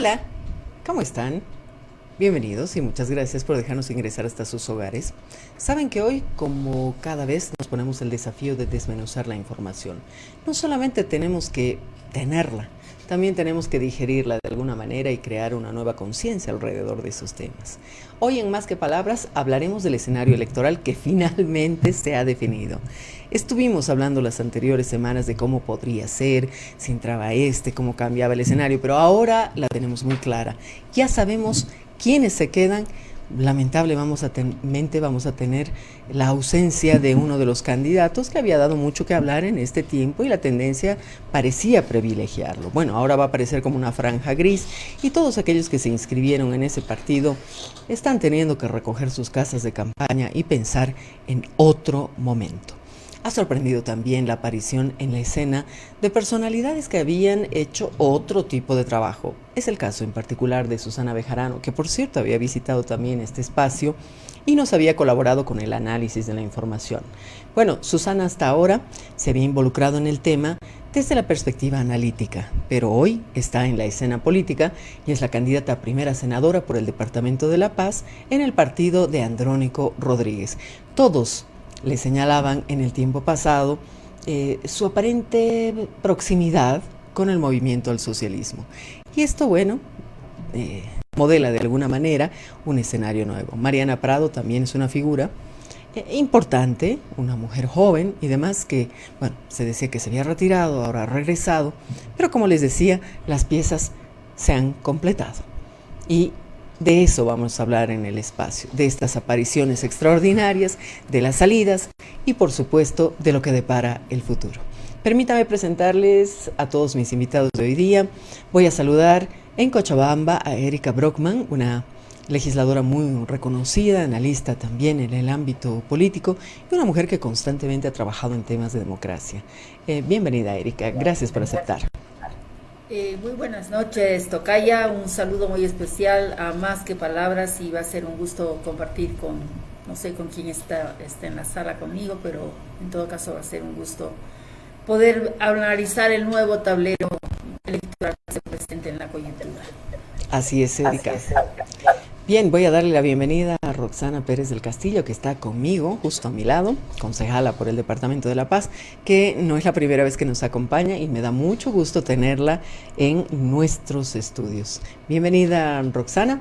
Hola, ¿cómo están? Bienvenidos y muchas gracias por dejarnos ingresar hasta sus hogares. Saben que hoy, como cada vez, nos ponemos el desafío de desmenuzar la información. No solamente tenemos que tenerla, también tenemos que digerirla de alguna manera y crear una nueva conciencia alrededor de esos temas. Hoy en Más que Palabras hablaremos del escenario electoral que finalmente se ha definido. Estuvimos hablando las anteriores semanas de cómo podría ser, si entraba cómo cambiaba el escenario, pero ahora la tenemos muy clara. Ya sabemos quiénes se quedan. Lamentablemente vamos a tener la ausencia de uno de los candidatos que había dado mucho que hablar en este tiempo y la tendencia parecía privilegiarlo. Bueno, ahora va a aparecer como una franja gris y todos aquellos que se inscribieron en ese partido están teniendo que recoger sus casas de campaña y pensar en otro momento. Ha sorprendido también la aparición en la escena de personalidades que habían hecho otro tipo de trabajo. Es el caso en particular de Susana Bejarano, que por cierto había visitado también este espacio y nos había colaborado con el análisis de la información. Bueno, Susana hasta ahora se había involucrado en el tema desde la perspectiva analítica, pero hoy está en la escena política y es la candidata a primera senadora por el Departamento de La Paz en el partido de Andrónico Rodríguez. Todos le señalaban en el tiempo pasado su aparente proximidad con el movimiento al socialismo. Y esto, bueno, modela de alguna manera un escenario nuevo. Mariana Prado también es una figura importante, una mujer joven y demás que, bueno, se decía que se había retirado, ahora ha regresado, pero como les decía, las piezas se han completado. Y de eso vamos a hablar en el espacio, de estas apariciones extraordinarias, de las salidas y por supuesto de lo que depara el futuro. Permítame presentarles a todos mis invitados de hoy día. Voy a saludar en Cochabamba a Erika Brockman, una legisladora muy reconocida, analista también en el ámbito político y una mujer que constantemente ha trabajado en temas de democracia. Bienvenida, Erika, gracias por aceptar. Muy buenas noches, Tocaya, un saludo muy especial a Más que Palabras y va a ser un gusto compartir no sé con quién está en la sala conmigo, pero en todo caso va a ser un gusto poder analizar el nuevo tablero electoral que se presenta en la coyuntura. Así es, Erika. Bien, voy a darle la bienvenida a Roxana Pérez del Castillo, que está conmigo, justo a mi lado, concejala por el Departamento de La Paz, que no es la primera vez que nos acompaña y me da mucho gusto tenerla en nuestros estudios. Bienvenida, Roxana.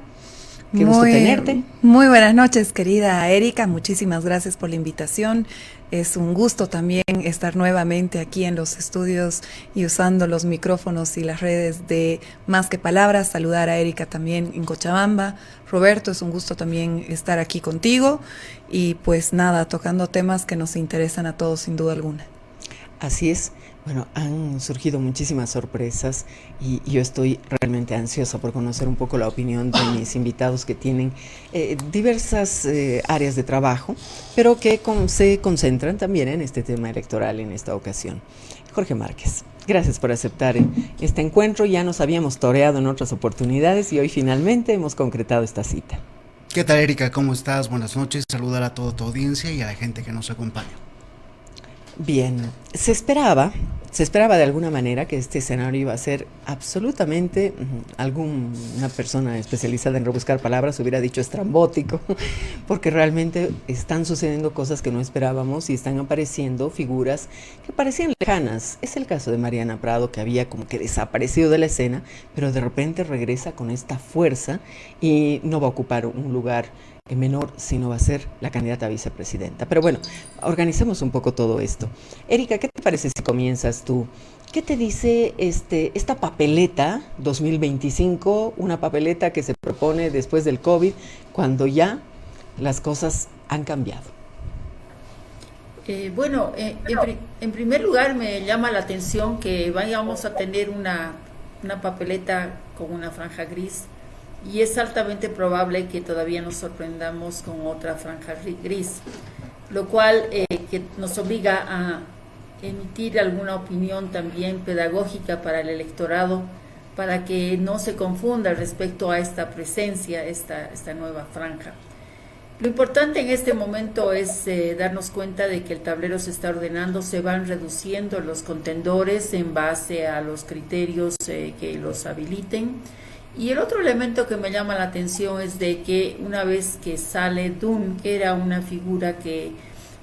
Qué gusto tenerte. Muy buenas noches, querida Erika. Muchísimas gracias por la invitación. Es un gusto también estar nuevamente aquí en los estudios y usando los micrófonos y las redes de Más que Palabras. Saludar a Erika también en Cochabamba. Roberto, es un gusto también estar aquí contigo. Y pues nada, tocando temas que nos interesan a todos sin duda alguna. Así es. Bueno, han surgido muchísimas sorpresas y yo estoy realmente ansiosa por conocer un poco la opinión de mis invitados que tienen diversas áreas de trabajo, pero que se concentran también en este tema electoral en esta ocasión. Jorge Márquez, gracias por aceptar este encuentro. Ya nos habíamos toreado en otras oportunidades y hoy finalmente hemos concretado esta cita. ¿Qué tal, Erika? ¿Cómo estás? Buenas noches. Saludar a toda tu audiencia y a la gente que nos acompaña. Bien, se esperaba de alguna manera que este escenario iba a ser absolutamente, alguna persona especializada en rebuscar palabras hubiera dicho estrambótico, porque realmente están sucediendo cosas que no esperábamos y están apareciendo figuras que parecían lejanas. Es el caso de Mariana Prado, que había como que desaparecido de la escena, pero de repente regresa con esta fuerza y no va a ocupar un lugar menor, sino va a ser la candidata a vicepresidenta. Pero bueno, organicemos un poco todo esto. Erika, ¿qué te parece si comienzas tú? ¿Qué te dice esta papeleta 2025, una papeleta que se propone después del COVID, cuando ya las cosas han cambiado? En primer lugar me llama la atención que vayamos a tener una papeleta con una franja gris, y es altamente probable que todavía nos sorprendamos con otra franja gris, lo cual que nos obliga a emitir alguna opinión también pedagógica para el electorado, para que no se confunda respecto a esta presencia, esta nueva franja. Lo importante en este momento es darnos cuenta de que el tablero se está ordenando, se van reduciendo los contendores en base a los criterios que los habiliten, Y el otro elemento que me llama la atención es de que una vez que sale Dunn, que era una figura que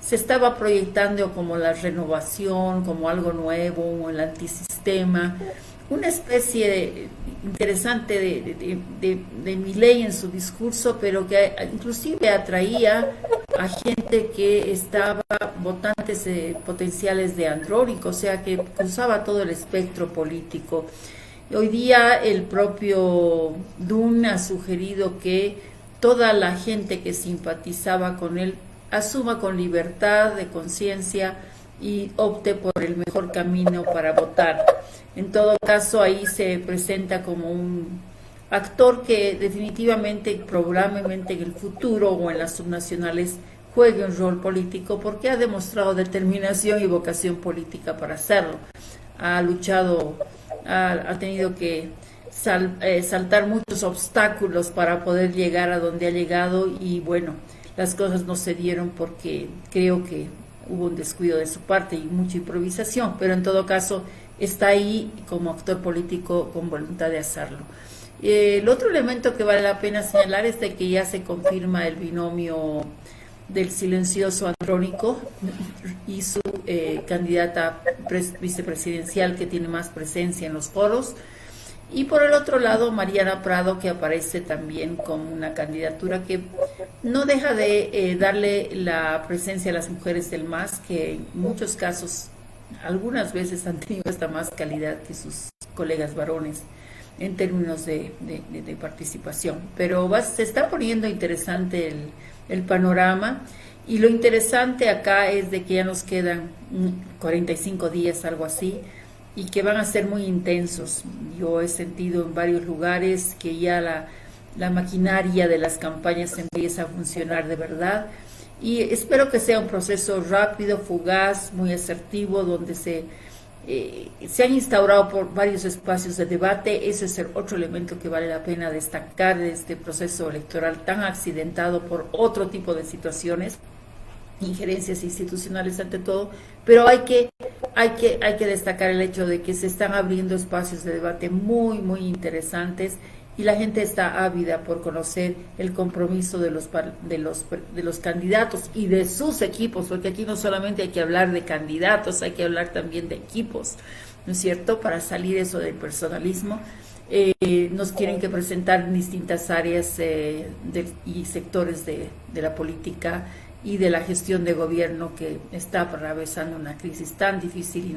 se estaba proyectando como la renovación, como algo nuevo, o el antisistema, una especie interesante de Milei en su discurso, pero que inclusive atraía a gente que estaba votantes potenciales de Andrónico, o sea que cruzaba todo el espectro político. Hoy día el propio Dunn ha sugerido que toda la gente que simpatizaba con él asuma con libertad de conciencia y opte por el mejor camino para votar. En todo caso, ahí se presenta como un actor que definitivamente, probablemente en el futuro o en las subnacionales juegue un rol político, porque ha demostrado determinación y vocación política para hacerlo. Ha luchado, ha tenido que saltar muchos obstáculos para poder llegar a donde ha llegado, y bueno, las cosas no se dieron porque creo que hubo un descuido de su parte y mucha improvisación, pero en todo caso está ahí como actor político con voluntad de hacerlo. El otro elemento que vale la pena señalar es de que ya se confirma el binomio del silencioso Andrónico y su candidata vicepresidencial, que tiene más presencia en los foros. Y por el otro lado, Mariana Prado, que aparece también como una candidatura que no deja de darle la presencia a las mujeres del MAS, que en muchos casos, algunas veces han tenido hasta más calidad que sus colegas varones en términos de participación. Pero se está poniendo interesante el panorama, y lo interesante acá es de que ya nos quedan 45 días, algo así, y que van a ser muy intensos. Yo he sentido en varios lugares que ya la maquinaria de las campañas empieza a funcionar de verdad, y espero que sea un proceso rápido, fugaz, muy asertivo, donde se han instaurado por varios espacios de debate. Ese es el otro elemento que vale la pena destacar de este proceso electoral tan accidentado por otro tipo de situaciones, injerencias institucionales ante todo, pero hay que destacar el hecho de que se están abriendo espacios de debate muy, muy interesantes, y la gente está ávida por conocer el compromiso de los candidatos y de sus equipos, porque aquí no solamente hay que hablar de candidatos, hay que hablar también de equipos, ¿no es cierto?, para salir eso del personalismo. Nos tienen que presentar en distintas áreas y sectores de la política y de la gestión de gobierno, que está atravesando una crisis tan difícil y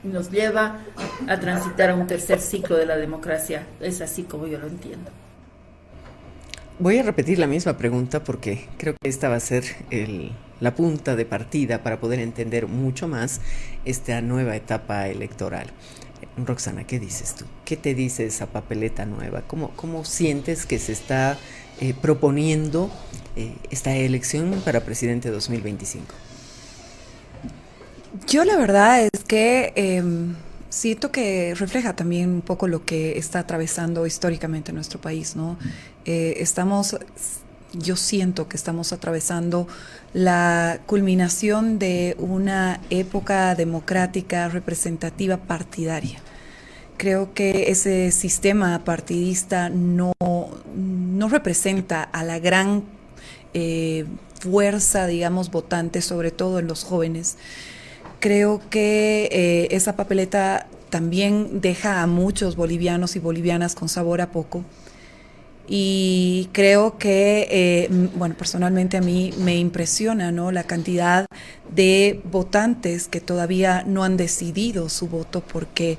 nos lleva a transitar a un tercer ciclo de la democracia. Es así como yo lo entiendo. Voy a repetir la misma pregunta porque creo que esta va a ser la punta de partida para poder entender mucho más esta nueva etapa electoral. Roxana, ¿qué dices tú? ¿Qué te dice esa papeleta nueva? ¿Cómo sientes que se está proponiendo esta elección para presidente 2025? Yo la verdad es que siento que refleja también un poco lo que está atravesando históricamente nuestro país, ¿no? Yo siento que estamos atravesando la culminación de una época democrática, representativa, partidaria. Creo que ese sistema partidista no representa a la gran fuerza, digamos, votante, sobre todo en los jóvenes. Creo que esa papeleta también deja a muchos bolivianos y bolivianas con sabor a poco. Y creo que, personalmente a mí me impresiona, ¿no?, la cantidad de votantes que todavía no han decidido su voto, porque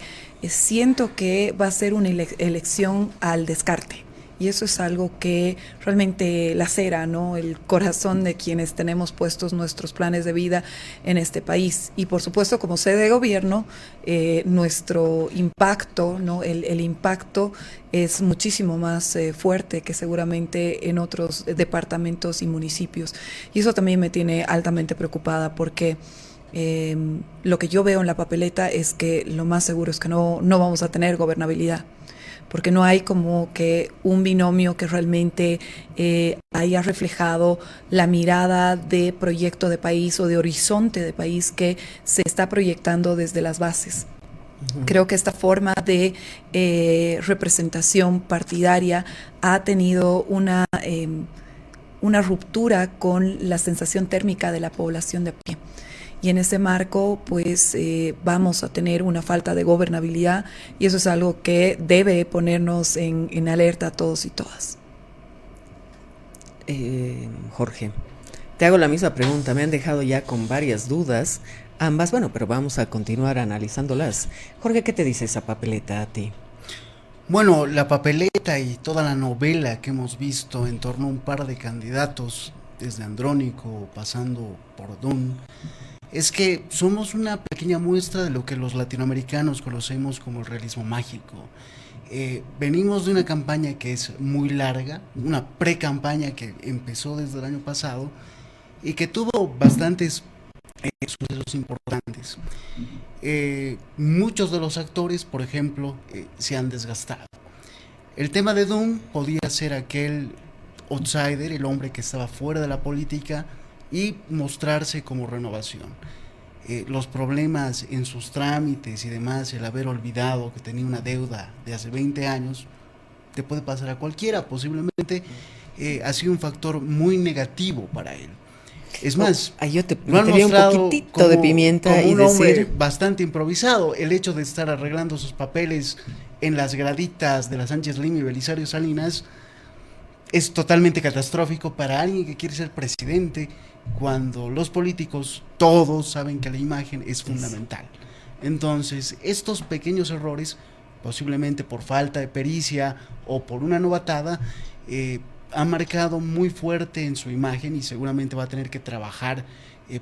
siento que va a ser una elección al descarte. Y eso es algo que realmente lacera, ¿no?, el corazón de quienes tenemos puestos nuestros planes de vida en este país. Y por supuesto, como sede de gobierno, nuestro impacto, ¿no?, el impacto es muchísimo más fuerte que seguramente en otros departamentos y municipios. Y eso también me tiene altamente preocupada, porque lo que yo veo en la papeleta es que lo más seguro es que no vamos a tener gobernabilidad, porque no hay como que un binomio que realmente haya reflejado la mirada de proyecto de país o de horizonte de país que se está proyectando desde las bases. Creo que esta forma de representación partidaria ha tenido una ruptura con la sensación térmica de la población de a pie. Y en ese marco, pues vamos a tener una falta de gobernabilidad y eso es algo que debe ponernos en alerta a todos y todas. Jorge, te hago la misma pregunta. Me han dejado ya con varias dudas, ambas, bueno, pero vamos a continuar analizándolas. Jorge, ¿qué te dice esa papeleta a ti? Bueno, la papeleta y toda la novela que hemos visto en torno a un par de candidatos, desde Andrónico pasando por Dunn, es que somos una pequeña muestra de lo que los latinoamericanos conocemos como el realismo mágico. Venimos de una campaña que es muy larga, una pre-campaña que empezó desde el año pasado y que tuvo bastantes sucesos importantes. Muchos de los actores, por ejemplo, se han desgastado. El tema de Dunn podía ser aquel outsider, el hombre que estaba fuera de la política, y mostrarse como renovación. Los problemas en sus trámites y demás, el haber olvidado que tenía una deuda de hace 20 años, te puede pasar a cualquiera, posiblemente ha sido un factor muy negativo para él. Es más, yo te metería un poquitito como, de pimienta como y un hombre decir... bastante improvisado. El hecho de estar arreglando sus papeles en las graditas de la Sánchez Lima y Belisario Salinas es totalmente catastrófico para alguien que quiere ser presidente, cuando los políticos todos saben que la imagen es fundamental. Entonces, estos pequeños errores, posiblemente por falta de pericia o por una novatada, ha marcado muy fuerte en su imagen y seguramente va a tener que trabajar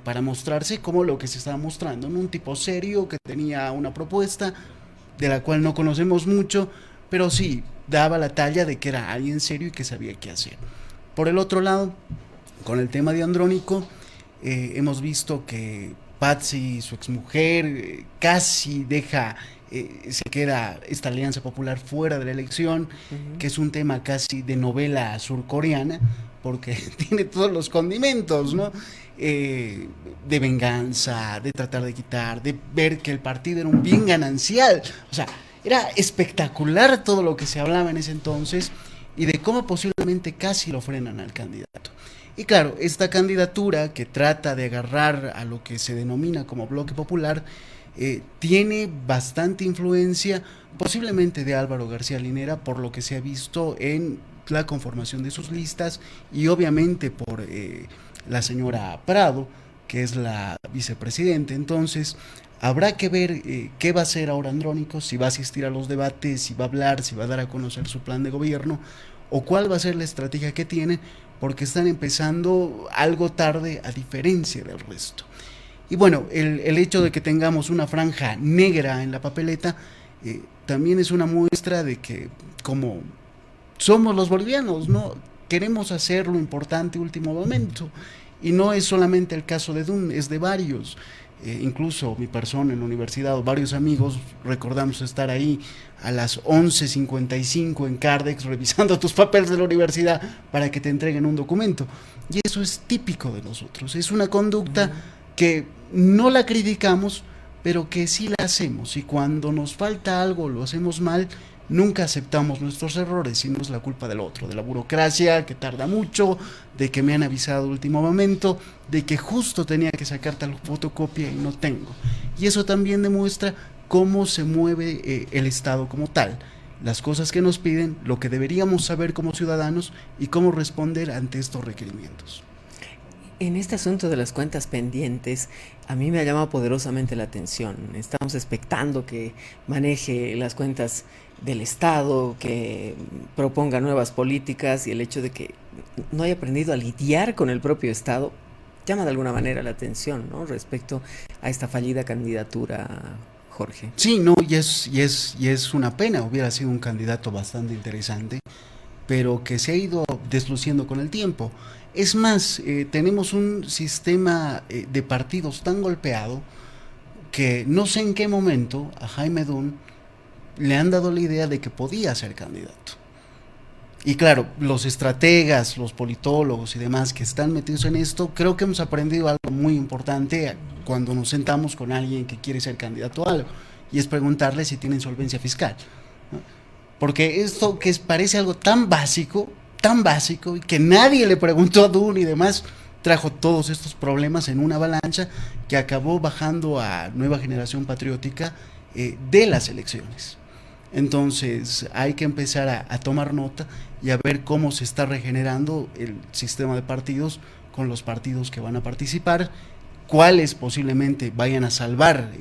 para mostrarse como lo que se estaba mostrando, ¿no? Un tipo serio que tenía una propuesta de la cual no conocemos mucho, pero sí daba la talla de que era alguien serio y que sabía qué hacer. Por el otro lado, con el tema de Andrónico, hemos visto que Patsy, su exmujer, casi deja... se queda esta Alianza Popular fuera de la elección, que es un tema casi de novela surcoreana, porque tiene todos los condimentos, ¿no? De venganza, de tratar de quitar, de ver que el partido era un bien ganancial. O sea, era espectacular todo lo que se hablaba en ese entonces y de cómo posiblemente casi lo frenan al candidato. Y claro, esta candidatura que trata de agarrar a lo que se denomina como bloque popular, tiene bastante influencia posiblemente de Álvaro García Linera, por lo que se ha visto en la conformación de sus listas, y obviamente por la señora Prado, que es la vicepresidenta. Entonces habrá que ver qué va a hacer ahora Andrónico, si va a asistir a los debates, si va a hablar, si va a dar a conocer su plan de gobierno, o cuál va a ser la estrategia que tiene, porque están empezando algo tarde a diferencia del resto. Y bueno, el hecho de que tengamos una franja negra en la papeleta también es una muestra de que, como somos los bolivianos, ¿no?, queremos hacer lo importante último momento, y no es solamente el caso de Dunn, es de varios. Incluso mi persona en la universidad, varios amigos, recordamos estar ahí a las 11:55 en Cardex revisando tus papeles de la universidad para que te entreguen un documento, y eso es típico de nosotros, es una conducta que no la criticamos, pero que sí la hacemos, y cuando nos falta algo, lo hacemos mal, nunca aceptamos nuestros errores, sino es la culpa del otro, de la burocracia que tarda mucho, de que me han avisado último momento, de que justo tenía que sacar tal fotocopia y no tengo. Y eso también demuestra cómo se mueve el Estado como tal, las cosas que nos piden, lo que deberíamos saber como ciudadanos y cómo responder ante estos requerimientos. En este asunto de las cuentas pendientes, a mí me ha llamado poderosamente la atención. Estamos expectando que maneje las cuentas del Estado, que proponga nuevas políticas, y el hecho de que no haya aprendido a lidiar con el propio Estado llama de alguna manera la atención, ¿no?, respecto a esta fallida candidatura, Jorge. Sí, no, y es una pena. Hubiera sido un candidato bastante interesante, pero que se ha ido desluciendo con el tiempo. Es más, tenemos un sistema de partidos tan golpeado que no sé en qué momento a Jaime Dunn le han dado la idea de que podía ser candidato. Y claro, los estrategas, los politólogos y demás que están metidos en esto, creo que hemos aprendido algo muy importante cuando nos sentamos con alguien que quiere ser candidato a algo, y es preguntarle si tienen solvencia fiscal, ¿no? Porque esto que parece algo tan básico, y que nadie le preguntó a Dun y demás, trajo todos estos problemas en una avalancha que acabó bajando a Nueva Generación Patriótica de las elecciones. Entonces hay que empezar a tomar nota y a ver cómo se está regenerando el sistema de partidos con los partidos que van a participar, cuáles posiblemente vayan a salvar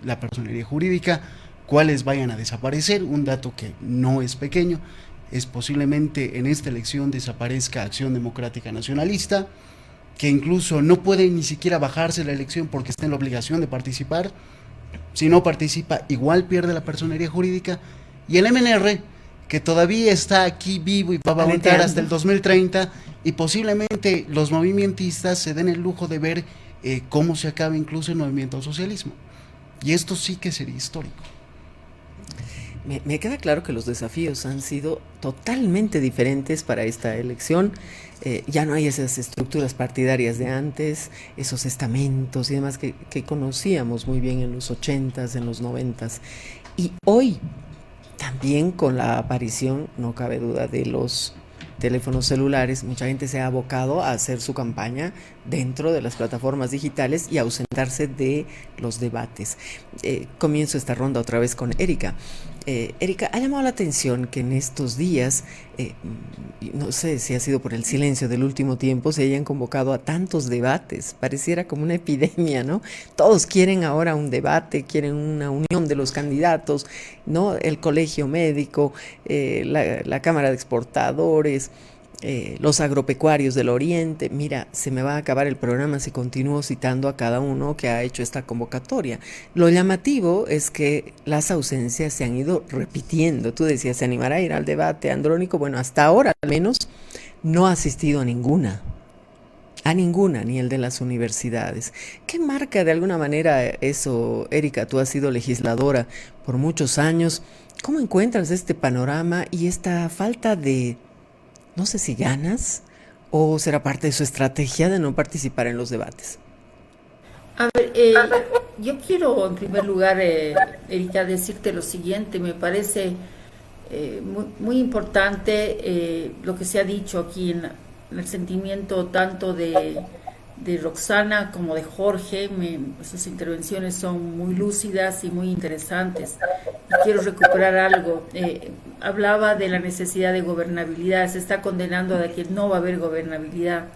la personería jurídica, cuáles vayan a desaparecer. Un dato que no es pequeño es posiblemente en esta elección desaparezca Acción Democrática Nacionalista, que incluso no puede ni siquiera bajarse la elección porque está en la obligación de participar. Si no participa, igual pierde la personería jurídica. Y el MNR, que todavía está aquí vivo y va a aguantar hasta el 2030, y posiblemente los movimentistas se den el lujo de ver cómo se acaba incluso el movimiento al socialismo. Y esto sí que sería histórico. Me queda claro que los desafíos han sido totalmente diferentes para esta elección. Ya no hay esas estructuras partidarias de antes, esos estamentos y demás que conocíamos muy bien en los 80s, en los 90s. Y hoy, también con la aparición, no cabe duda, de los teléfonos celulares, mucha gente se ha abocado a hacer su campaña dentro de las plataformas digitales y a ausentarse de los debates. Comienzo esta ronda otra vez con Erika. Erika, ha llamado la atención que en estos días, no sé si ha sido por el silencio del último tiempo, se hayan convocado a tantos debates. Pareciera como una epidemia, ¿no? Todos quieren ahora un debate, quieren una unión de los candidatos, ¿no? El colegio médico, la Cámara de Exportadores, los agropecuarios del Oriente. Mira, se me va a acabar el programa si continúo citando a cada uno que ha hecho esta convocatoria. Lo llamativo es que las ausencias se han ido repitiendo. Tú decías, ¿se animará a ir al debate, Andrónico? Bueno, hasta ahora al menos no ha asistido a ninguna, ni el de las universidades. ¿Qué marca de alguna manera eso, Erika? Tú has sido legisladora por muchos años. ¿Cómo encuentras este panorama y esta falta de, no sé si ganas, o será parte de su estrategia de no participar en los debates? A ver, yo quiero en primer lugar, Erika, decirte lo siguiente. Me parece muy importante lo que se ha dicho aquí en el sentimiento tanto de Roxana como de Jorge. Sus intervenciones son muy lúcidas y muy interesantes. Y quiero recuperar algo. Hablaba de la necesidad de gobernabilidad. Se está condenando a que no va a haber gobernabilidad.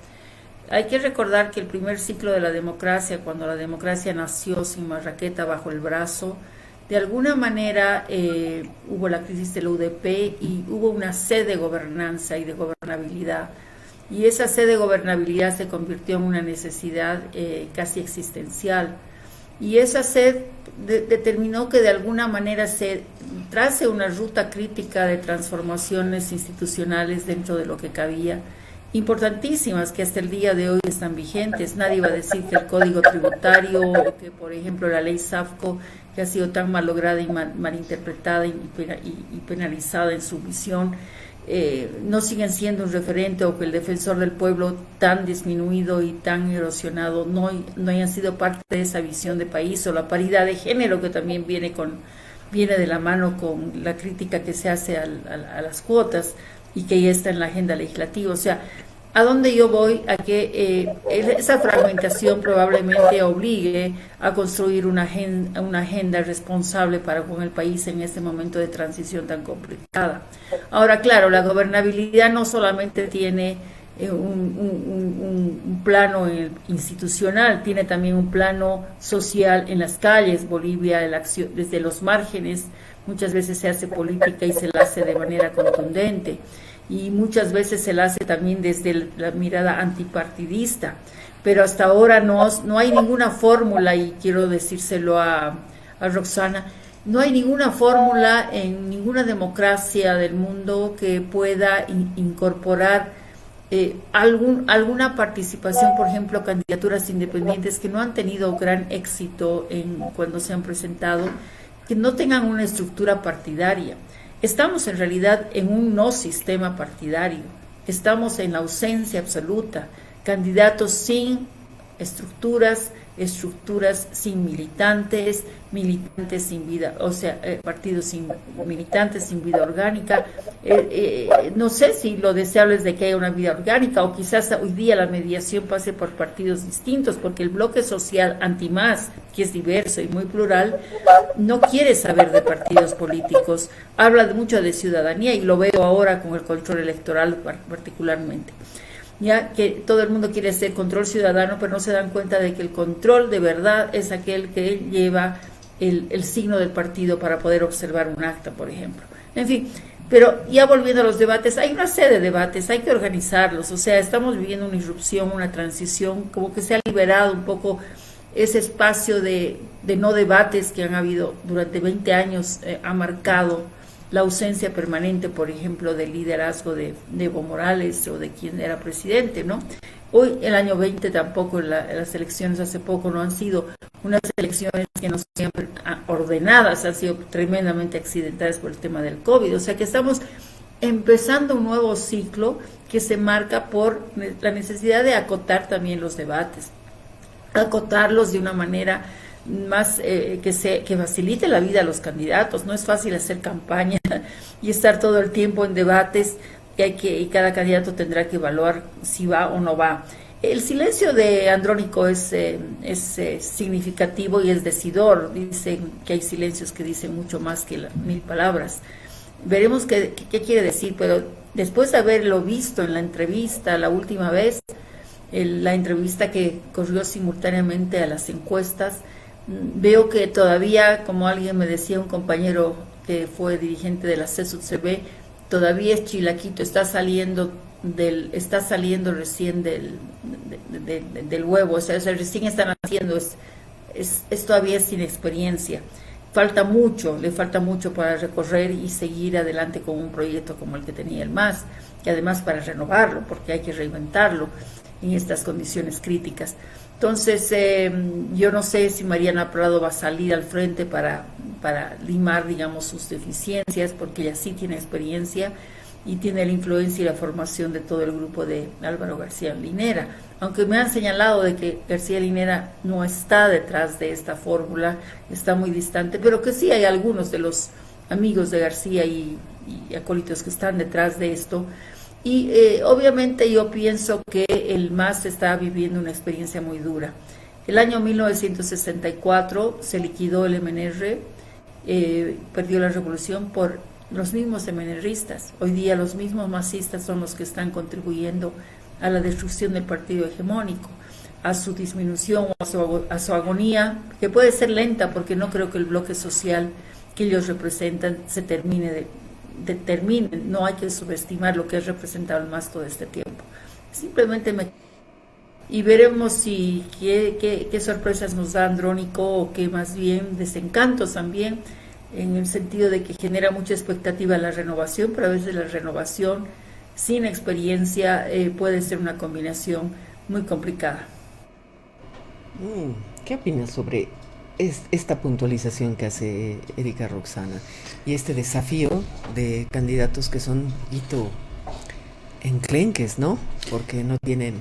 Hay que recordar que el primer ciclo de la democracia, cuando la democracia nació sin marraqueta bajo el brazo, de alguna manera hubo la crisis de la UDP y hubo una sed de gobernanza y de gobernabilidad. Y esa sed de gobernabilidad se convirtió en una necesidad casi existencial. Y esa sed determinó que de alguna manera se trace una ruta crítica de transformaciones institucionales dentro de lo que cabía, importantísimas, que hasta el día de hoy están vigentes. Nadie va a decir que el Código Tributario o que, por ejemplo, la ley SAFCO, que ha sido tan malograda y malinterpretada y penalizada en su visión, no siguen siendo un referente, o que el defensor del pueblo, tan disminuido y tan erosionado, no hayan sido parte de esa visión de país, o la paridad de género, que también viene de la mano con la crítica que se hace a las cuotas y que ya está en la agenda legislativa. O sea, ¿a dónde yo voy? A que esa fragmentación probablemente obligue a construir una agenda responsable para con el país en este momento de transición tan complicada. Ahora, claro, la gobernabilidad no solamente tiene un plano institucional, tiene también un plano social en las calles. Bolivia, desde los márgenes, muchas veces se hace política y se la hace de manera contundente, y muchas veces se la hace también desde la mirada antipartidista, pero hasta ahora no hay ninguna fórmula, y quiero decírselo a Roxana, no hay ninguna fórmula en ninguna democracia del mundo que pueda incorporar alguna participación, por ejemplo, candidaturas independientes que no han tenido gran éxito cuando se han presentado, que no tengan una estructura partidaria. Estamos en realidad en un no sistema partidario, estamos en la ausencia absoluta, candidatos sin estructuras, estructuras sin militantes, militantes sin vida, o sea, partidos sin militantes, sin vida orgánica. No sé si lo deseable es de que haya una vida orgánica, o quizás hoy día la mediación pase por partidos distintos, porque el bloque social anti-MAS, que es diverso y muy plural, no quiere saber de partidos políticos, habla mucho de ciudadanía, y lo veo ahora con el control electoral particularmente. Ya que todo el mundo quiere hacer control ciudadano, pero no se dan cuenta de que el control de verdad es aquel que lleva el signo del partido para poder observar un acta, por ejemplo. En fin, pero ya volviendo a los debates, hay una serie de debates, hay que organizarlos, o sea, estamos viviendo una irrupción, una transición, como que se ha liberado un poco ese espacio de no debates que han habido durante 20 años, ha marcado la ausencia permanente, por ejemplo, del liderazgo de Evo Morales o de quien era presidente, ¿no? Hoy, el año 20 tampoco, las elecciones hace poco no han sido unas elecciones que no sean ordenadas, han sido tremendamente accidentadas por el tema del COVID, o sea que estamos empezando un nuevo ciclo que se marca por la necesidad de acotar también los debates, acotarlos de una manera más que facilite la vida a los candidatos. No es fácil hacer campaña y estar todo el tiempo en debates, y cada candidato tendrá que evaluar si va o no va. El silencio de Andrónico es significativo y es decidor. Dicen que hay silencios que dicen mucho más que 1000 palabras. Veremos qué quiere decir, pero después de haberlo visto en la entrevista la última vez, la entrevista que corrió simultáneamente a las encuestas, veo que todavía, como alguien me decía, un compañero que fue dirigente de la CSUTCB, todavía es chilaquito, está saliendo recién del huevo, o sea, recién están haciendo, es todavía sin experiencia. Le falta mucho para recorrer y seguir adelante con un proyecto como el que tenía el MAS, y además para renovarlo, porque hay que reinventarlo en estas condiciones críticas. Entonces, yo no sé si Mariana Prado va a salir al frente para limar, digamos, sus deficiencias, porque ella sí tiene experiencia y tiene la influencia y la formación de todo el grupo de Álvaro García Linera. Aunque me han señalado de que García Linera no está detrás de esta fórmula, está muy distante, pero que sí hay algunos de los amigos de García y acólitos que están detrás de esto. Y obviamente yo pienso que el MAS está viviendo una experiencia muy dura. El año 1964 se liquidó el MNR, perdió la revolución por los mismos MNRistas. Hoy día los mismos masistas son los que están contribuyendo a la destrucción del partido hegemónico, a su disminución, a su agonía, que puede ser lenta, porque no creo que el bloque social que ellos representan se termine, no hay que subestimar lo que ha representado el MAS todo este tiempo. Simplemente y veremos qué sorpresas nos da Andrónico, o qué más bien desencantos también, en el sentido de que genera mucha expectativa la renovación, pero a veces la renovación sin experiencia puede ser una combinación muy complicada. ¿Qué opinas sobre esta puntualización que hace Erika Roxana y este desafío de candidatos que son hito enclenques, ¿no? Porque no tienen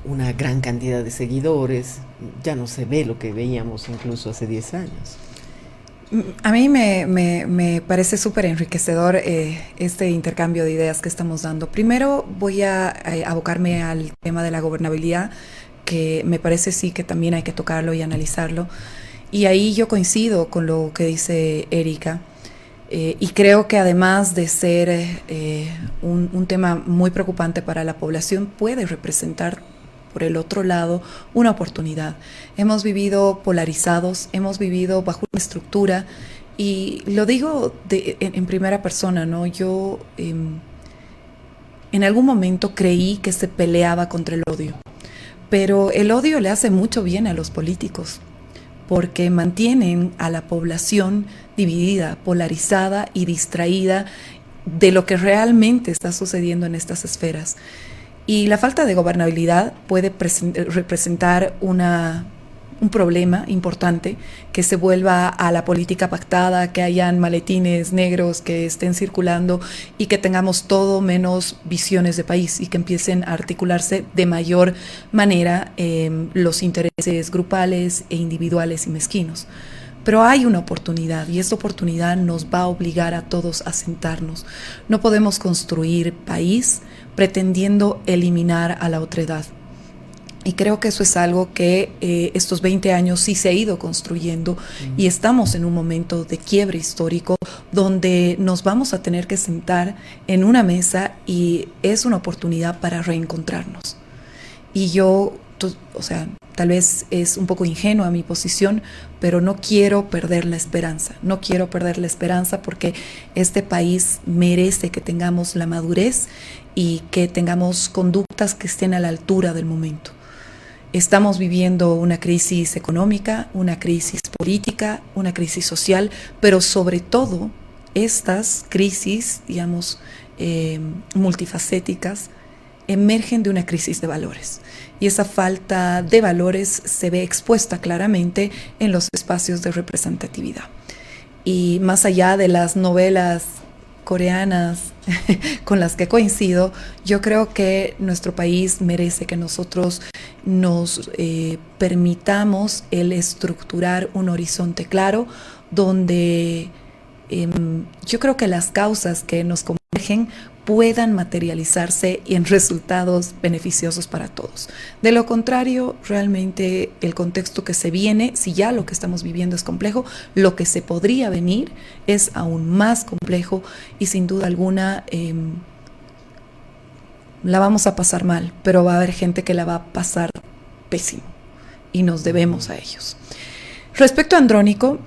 una gran cantidad de seguidores, ya no se ve lo que veíamos incluso hace 10 años. A mí me parece súper enriquecedor este intercambio de ideas que estamos dando. Primero voy a abocarme al tema de la gobernabilidad, que me parece sí que también hay que tocarlo y analizarlo. Y ahí yo coincido con lo que dice Erika. Y creo que además de ser un tema muy preocupante para la población, puede representar por el otro lado una oportunidad. Hemos vivido polarizados, hemos vivido bajo una estructura, y lo digo en primera persona, ¿no? Yo en algún momento creí que se peleaba contra el odio, pero el odio le hace mucho bien a los políticos, porque mantienen a la población dividida, polarizada y distraída de lo que realmente está sucediendo en estas esferas. Y la falta de gobernabilidad puede representar una un problema importante, que se vuelva a la política pactada, que hayan maletines negros que estén circulando y que tengamos todo menos visiones de país y que empiecen a articularse de mayor manera los intereses grupales e individuales y mezquinos. Pero hay una oportunidad y esta oportunidad nos va a obligar a todos a sentarnos. No podemos construir país pretendiendo eliminar a la otredad. Y creo que eso es algo que estos 20 años sí se ha ido construyendo y estamos en un momento de quiebre histórico donde nos vamos a tener que sentar en una mesa y es una oportunidad para reencontrarnos. Y yo, o sea, tal vez es un poco ingenua mi posición, pero no quiero perder la esperanza. No quiero perder la esperanza porque este país merece que tengamos la madurez y que tengamos conductas que estén a la altura del momento. Estamos viviendo una crisis económica, una crisis política, una crisis social, pero sobre todo estas crisis, digamos, multifacéticas, emergen de una crisis de valores. Y esa falta de valores se ve expuesta claramente en los espacios de representatividad. Y más allá de las novelas coreanas con las que coincido, yo creo que nuestro país merece que nosotros nos permitamos el estructurar un horizonte claro donde yo creo que las causas que nos convergen puedan materializarse en resultados beneficiosos para todos. De lo contrario, realmente el contexto que se viene, si ya lo que estamos viviendo es complejo, lo que se podría venir es aún más complejo y sin duda alguna la vamos a pasar mal, pero va a haber gente que la va a pasar pésimo y nos debemos a ellos. Respecto a Andrónico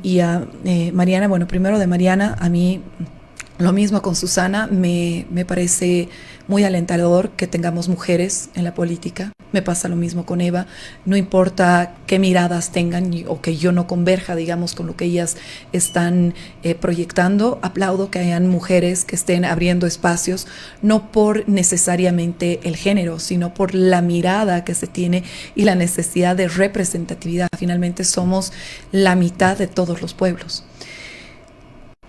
y a Mariana, bueno, primero de Mariana, a mí lo mismo con Susana, me parece muy alentador que tengamos mujeres en la política. Me pasa lo mismo con Eva. No importa qué miradas tengan o que yo no converja, digamos, con lo que ellas están proyectando. Aplaudo que hayan mujeres que estén abriendo espacios, no por necesariamente el género, sino por la mirada que se tiene y la necesidad de representatividad. Finalmente somos la mitad de todos los pueblos.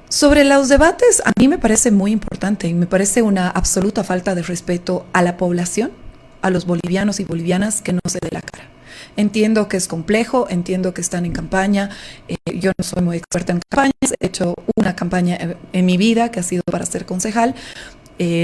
Sobre los debates, a mí me parece muy importante y me parece una absoluta falta de respeto a la población, a los bolivianos y bolivianas que no se dé la cara. Entiendo que es complejo, entiendo que están en campaña, yo no soy muy experta en campañas, he hecho una campaña en mi vida que ha sido para ser concejal.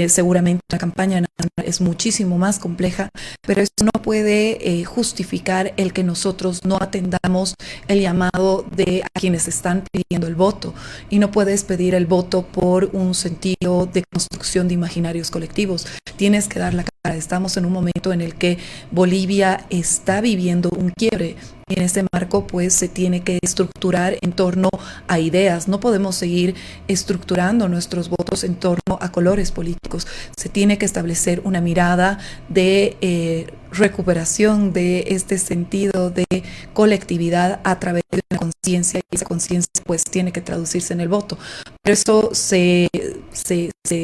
Seguramente la campaña nacional es muchísimo más compleja, pero eso no puede justificar el que nosotros no atendamos el llamado de a quienes están pidiendo el voto. Y no puedes pedir el voto por un sentido de construcción de imaginarios colectivos. Tienes que dar la cara. Estamos en un momento en el que Bolivia está viviendo un quiebre. Y en ese marco, pues, se tiene que estructurar en torno a ideas. No podemos seguir estructurando nuestros votos en torno a colores políticos. Se tiene que establecer una mirada de recuperación de este sentido de colectividad a través de una conciencia, y esa conciencia, pues, tiene que traducirse en el voto. Pero eso se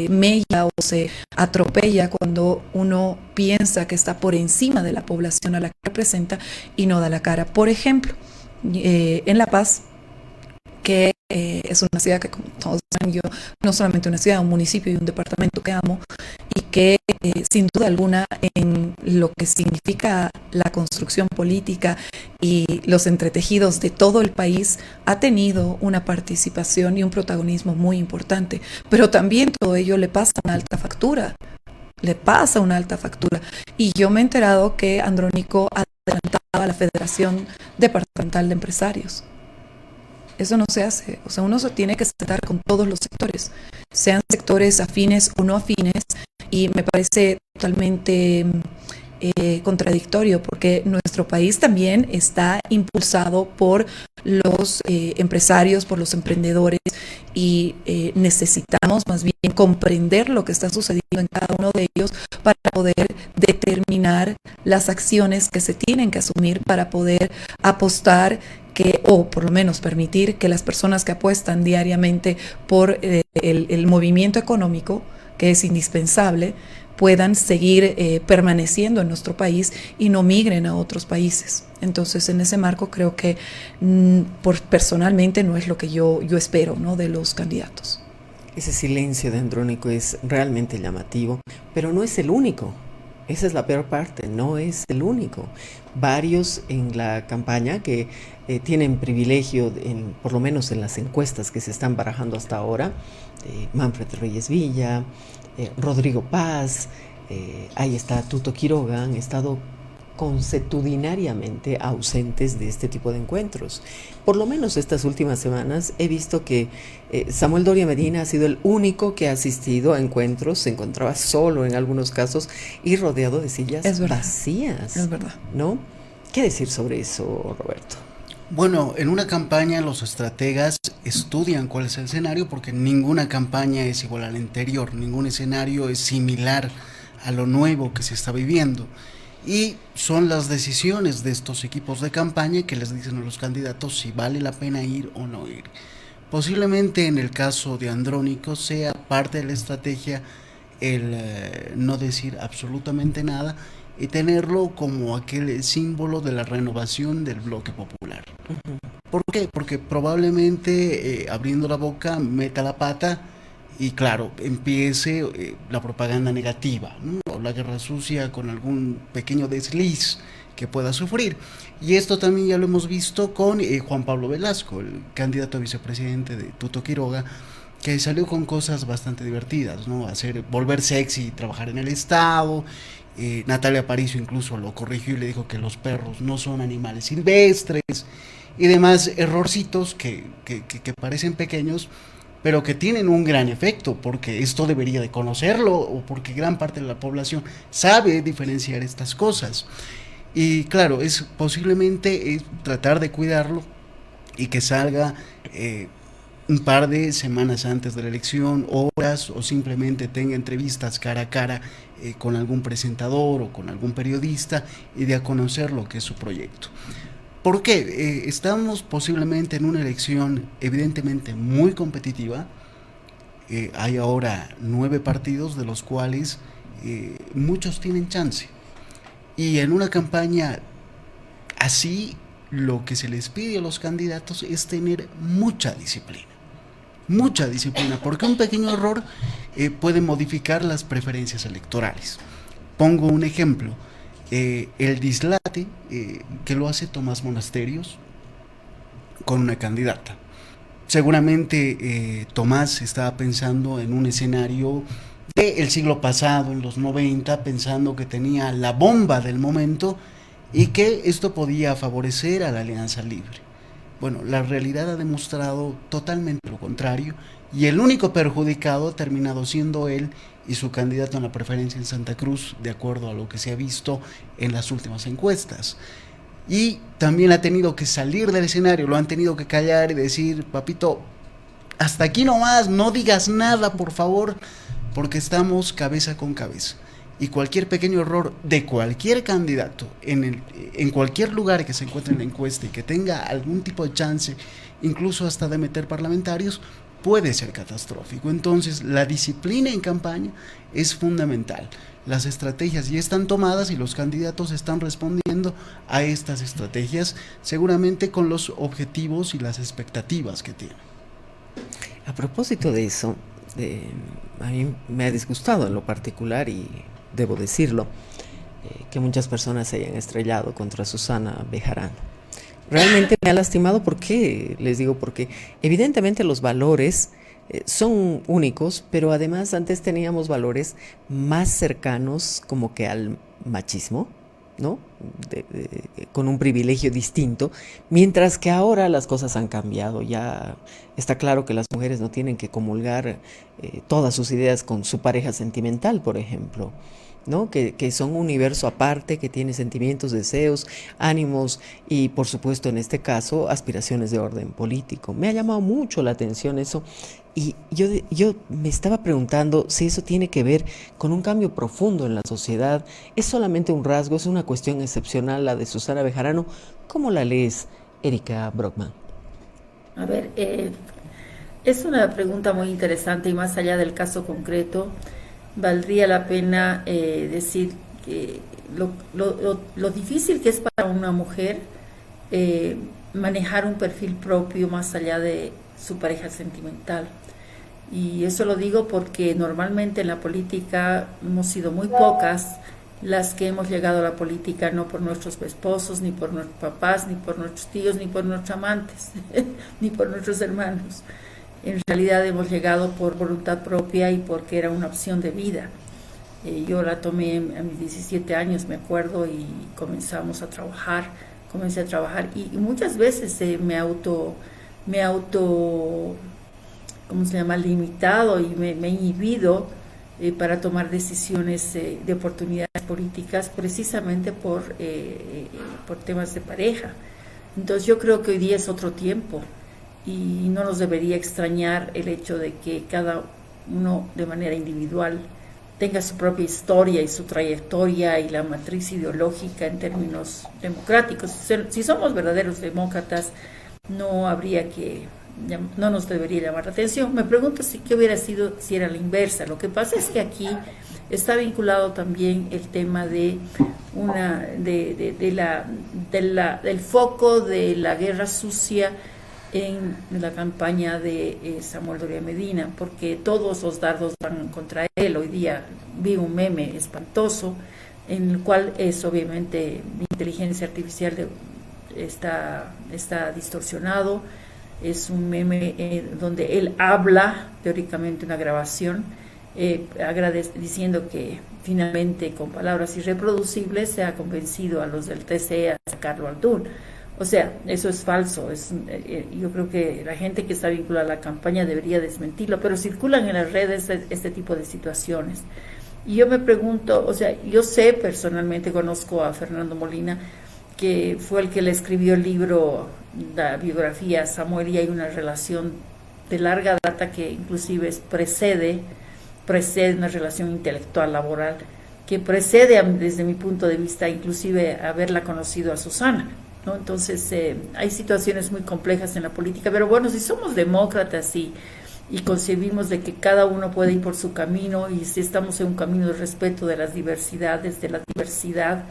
mella o se atropella cuando uno piensa que está por encima de la población a la que representa y no da la cara. Por ejemplo, en La Paz, que es una ciudad que, como todos saben, yo no solamente una ciudad, un municipio y un departamento que amo, y que sin duda alguna en lo que significa la construcción política y los entretejidos de todo el país ha tenido una participación y un protagonismo muy importante, pero también todo ello le pasa una alta factura. Y yo me he enterado que Andrónico adelantaba a la Federación Departamental de Empresarios. Eso no se hace. O sea, uno se tiene que sentar con todos los sectores, sean sectores afines o no afines, y me parece totalmente contradictorio, porque nuestro país también está impulsado por los empresarios, por los emprendedores, y necesitamos más bien comprender lo que está sucediendo en cada uno de ellos para poder determinar las acciones que se tienen que asumir para poder apostar o por lo menos permitir que las personas que apuestan diariamente por el movimiento económico, que es indispensable, puedan seguir permaneciendo en nuestro país y no migren a otros países. Entonces, en ese marco creo que personalmente no es lo que yo espero, ¿no?, de los candidatos. Ese silencio de Andrónico es realmente llamativo, pero no es el único. Esa es la peor parte, no es el único. Varios en la campaña que tienen privilegio, por lo menos en las encuestas que se están barajando hasta ahora, Manfred Reyes Villa, Rodrigo Paz, ahí está Tuto Quiroga, han estado consuetudinariamente ausentes de este tipo de encuentros. Por lo menos estas últimas semanas he visto que Samuel Doria Medina ha sido el único que ha asistido a encuentros, se encontraba solo en algunos casos y rodeado de sillas vacías. Es verdad. ¿No? ¿Qué decir sobre eso, Roberto? Bueno, en una campaña los estrategas estudian cuál es el escenario, porque ninguna campaña es igual a la anterior, ningún escenario es similar a lo nuevo que se está viviendo. Y son las decisiones de estos equipos de campaña que les dicen a los candidatos si vale la pena ir o no ir. Posiblemente en el caso de Andrónico sea parte de la estrategia el no decir absolutamente nada y tenerlo como aquel símbolo de la renovación del bloque popular. ¿Por qué? Porque probablemente abriendo la boca meta la pata y claro, empiece la propaganda negativa, ¿no? O la guerra sucia con algún pequeño desliz que pueda sufrir. Y esto también ya lo hemos visto con Juan Pablo Velasco, el candidato a vicepresidente de Tuto Quiroga, que salió con cosas bastante divertidas, ¿no? Volver sexy, trabajar en el Estado. Natalia Aparicio incluso lo corrigió y le dijo que los perros no son animales silvestres y demás errorcitos que parecen pequeños, pero que tienen un gran efecto, porque esto debería de conocerlo, o porque gran parte de la población sabe diferenciar estas cosas. Y claro, es posiblemente tratar de cuidarlo y que salga un par de semanas antes de la elección, horas, o simplemente tenga entrevistas cara a cara con algún presentador o con algún periodista y de a conocer lo que es su proyecto. ¿Por qué? Estamos posiblemente en una elección evidentemente muy competitiva. Hay ahora 9 partidos, de los cuales muchos tienen chance. Y en una campaña así, lo que se les pide a los candidatos es tener mucha disciplina. Mucha disciplina, porque un pequeño error puede modificar las preferencias electorales. Pongo un ejemplo. El dislate que lo hace Tomás Monasterios con una candidata. Seguramente Tomás estaba pensando en un escenario del siglo pasado, en los 90, pensando que tenía la bomba del momento y que esto podía favorecer a la Alianza Libre. Bueno, la realidad ha demostrado totalmente lo contrario, y el único perjudicado ha terminado siendo él y su candidato en la preferencia en Santa Cruz, de acuerdo a lo que se ha visto en las últimas encuestas. Y también ha tenido que salir del escenario, lo han tenido que callar y decir: papito, hasta aquí nomás, no digas nada, por favor, porque estamos cabeza con cabeza. Y cualquier pequeño error de cualquier candidato en cualquier lugar que se encuentre en la encuesta y que tenga algún tipo de chance, incluso hasta de meter parlamentarios, puede ser catastrófico. Entonces, la disciplina en campaña es fundamental. Las estrategias ya están tomadas y los candidatos están respondiendo a estas estrategias, seguramente con los objetivos y las expectativas que tienen. A propósito de eso, a mí me ha disgustado en lo particular, y debo decirlo, que muchas personas se hayan estrellado contra Susana Bejarano. Realmente me ha lastimado. ¿Por qué? Les digo, porque evidentemente los valores son únicos, pero además antes teníamos valores más cercanos como que al machismo, ¿no? Con un privilegio distinto, mientras que ahora las cosas han cambiado. Ya está claro que las mujeres no tienen que comulgar todas sus ideas con su pareja sentimental, por ejemplo, ¿no? Que son un universo aparte, que tiene sentimientos, deseos, ánimos y, por supuesto, en este caso, aspiraciones de orden político. Me ha llamado mucho la atención eso, y yo me estaba preguntando si eso tiene que ver con un cambio profundo en la sociedad. ¿Es solamente un rasgo? ¿Es una cuestión excepcional la de Susana Bejarano? ¿Cómo la lees, Erika Brockman? A ver, es una pregunta muy interesante, y más allá del caso concreto, valdría la pena decir que lo difícil que es para una mujer manejar un perfil propio más allá de su pareja sentimental. Y eso lo digo porque normalmente en la política hemos sido muy pocas las que hemos llegado a la política no por nuestros esposos, ni por nuestros papás, ni por nuestros tíos, ni por nuestros amantes, ni por nuestros hermanos. En realidad hemos llegado por voluntad propia y porque era una opción de vida. Yo la tomé a mis 17 años, me acuerdo, y comencé a trabajar y muchas veces me auto, ¿cómo se llama?, limitado y me he inhibido para tomar decisiones de oportunidades políticas precisamente por temas de pareja. Entonces yo creo que hoy día es otro tiempo y no nos debería extrañar el hecho de que cada uno de manera individual tenga su propia historia y su trayectoria y la matriz ideológica en términos democráticos. Si somos verdaderos demócratas, no nos debería llamar la atención. Me pregunto qué hubiera sido si era la inversa. Lo que pasa es que aquí está vinculado también el tema del foco de la guerra sucia en la campaña de Samuel Doria Medina, porque todos los dardos van contra él. Hoy día vi un meme espantoso en el cual es obviamente inteligencia artificial está distorsionado. Es un meme donde él habla, teóricamente una grabación, diciendo que finalmente con palabras irreproducibles se ha convencido a los del TCE a sacarlo al DUN. O sea, eso es falso. Yo creo que la gente que está vinculada a la campaña debería desmentirlo, pero circulan en las redes este tipo de situaciones. Y yo me pregunto, o sea, yo sé personalmente, conozco a Fernando Molina, que fue el que le escribió el libro, la biografía a Samuel, y hay una relación de larga data que inclusive precede una relación intelectual, laboral, que precede, desde mi punto de vista, inclusive haberla conocido a Susana, ¿no? Entonces, hay situaciones muy complejas en la política, pero bueno, si somos demócratas y concebimos de que cada uno puede ir por su camino, y si estamos en un camino de respeto de las diversidades, de la diversidad,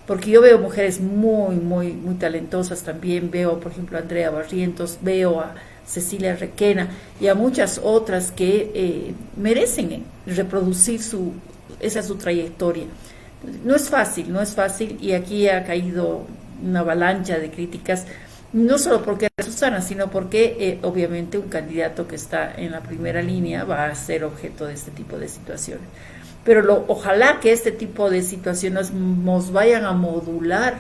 porque yo veo mujeres muy, muy, muy talentosas también, veo por ejemplo a Andrea Barrientos, veo a Cecilia Requena y a muchas otras que merecen reproducir su trayectoria. No es fácil, y aquí ha caído una avalancha de críticas, no solo porque era Susana, sino porque obviamente un candidato que está en la primera línea va a ser objeto de este tipo de situaciones. Pero ojalá que este tipo de situaciones nos vayan a modular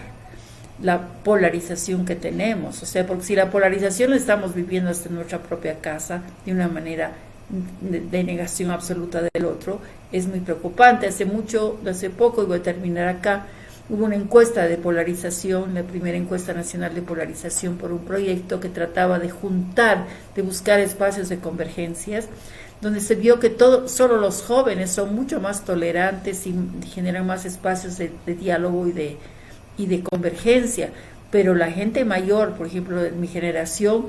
la polarización que tenemos. O sea, porque si la polarización la estamos viviendo hasta en nuestra propia casa de una manera de negación absoluta del otro, es muy preocupante. Hace poco, y voy a terminar acá, hubo una encuesta de polarización, la primera encuesta nacional de polarización por un proyecto que trataba de buscar espacios de convergencias, donde se vio que solo los jóvenes son mucho más tolerantes y generan más espacios de diálogo y de convergencia, pero la gente mayor, por ejemplo, de mi generación,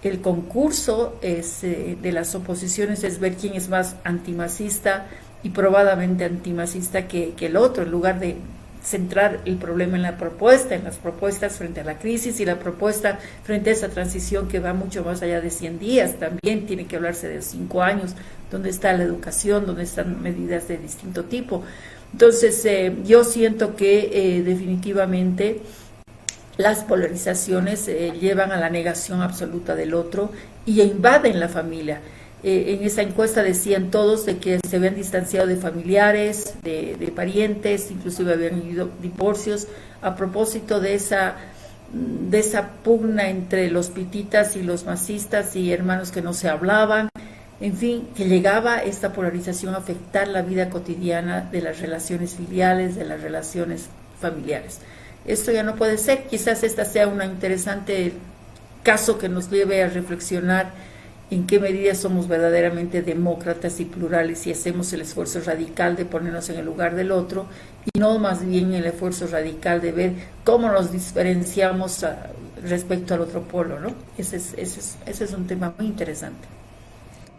el concurso de las oposiciones es ver quién es más antimacista y probadamente antimacista que el otro, en lugar de centrar el problema en las propuestas frente a la crisis y la propuesta frente a esa transición que va mucho más allá de 100 días, también tiene que hablarse de 5 años, donde está la educación, donde están medidas de distinto tipo. Entonces, yo siento que definitivamente las polarizaciones llevan a la negación absoluta del otro y invaden la familia. En esa encuesta decían todos de que se habían distanciado de familiares, de parientes, inclusive habían habido divorcios a propósito de esa pugna entre los pititas y los masistas y hermanos que no se hablaban. En fin, que llegaba esta polarización a afectar la vida cotidiana de las relaciones filiales, de las relaciones familiares. Esto ya no puede ser. Quizás esta sea un interesante caso que nos lleve a reflexionar en qué medida somos verdaderamente demócratas y plurales y hacemos el esfuerzo radical de ponernos en el lugar del otro y no más bien el esfuerzo radical de ver cómo nos diferenciamos respecto al otro polo, ¿no? Ese es un tema muy interesante.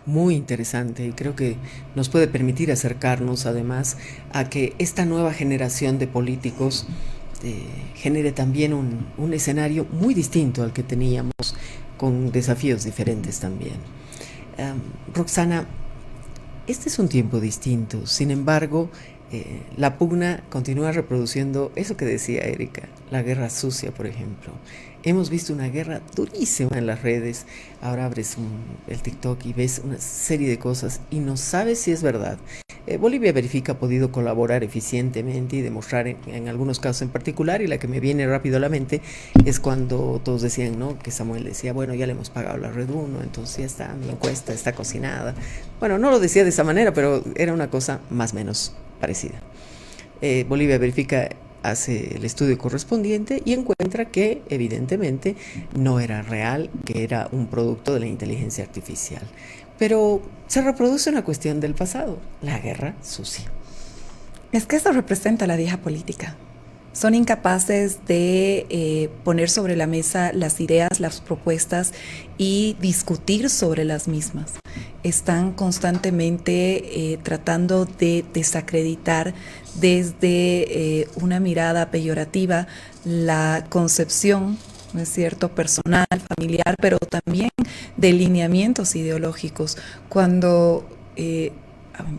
muy interesante y creo que nos puede permitir acercarnos además a que esta nueva generación de políticos genere también un escenario muy distinto al que teníamos, con desafíos diferentes también. Roxana, este es un tiempo distinto, sin embargo, la pugna continúa reproduciendo eso que decía Erika, la guerra sucia, por ejemplo. Hemos visto una guerra durísima en las redes. Ahora abres el TikTok y ves una serie de cosas y no sabes si es verdad. Bolivia Verifica ha podido colaborar eficientemente y demostrar en algunos casos en particular, y la que me viene rápido a la mente es cuando todos decían, ¿no?, que Samuel decía, bueno, ya le hemos pagado la Red 1, entonces ya está, mi encuesta está cocinada. Bueno, no lo decía de esa manera, pero era una cosa más o menos parecida. Bolivia Verifica hace el estudio correspondiente y encuentra que evidentemente no era real, que era un producto de la inteligencia artificial. Pero se reproduce una cuestión del pasado, la guerra sucia. Es que eso representa la vieja política. Son incapaces de poner sobre la mesa las ideas, las propuestas y discutir sobre las mismas. Están constantemente tratando de desacreditar desde una mirada peyorativa la concepción, ¿no es cierto?, personal, familiar, pero también de lineamientos ideológicos. Cuando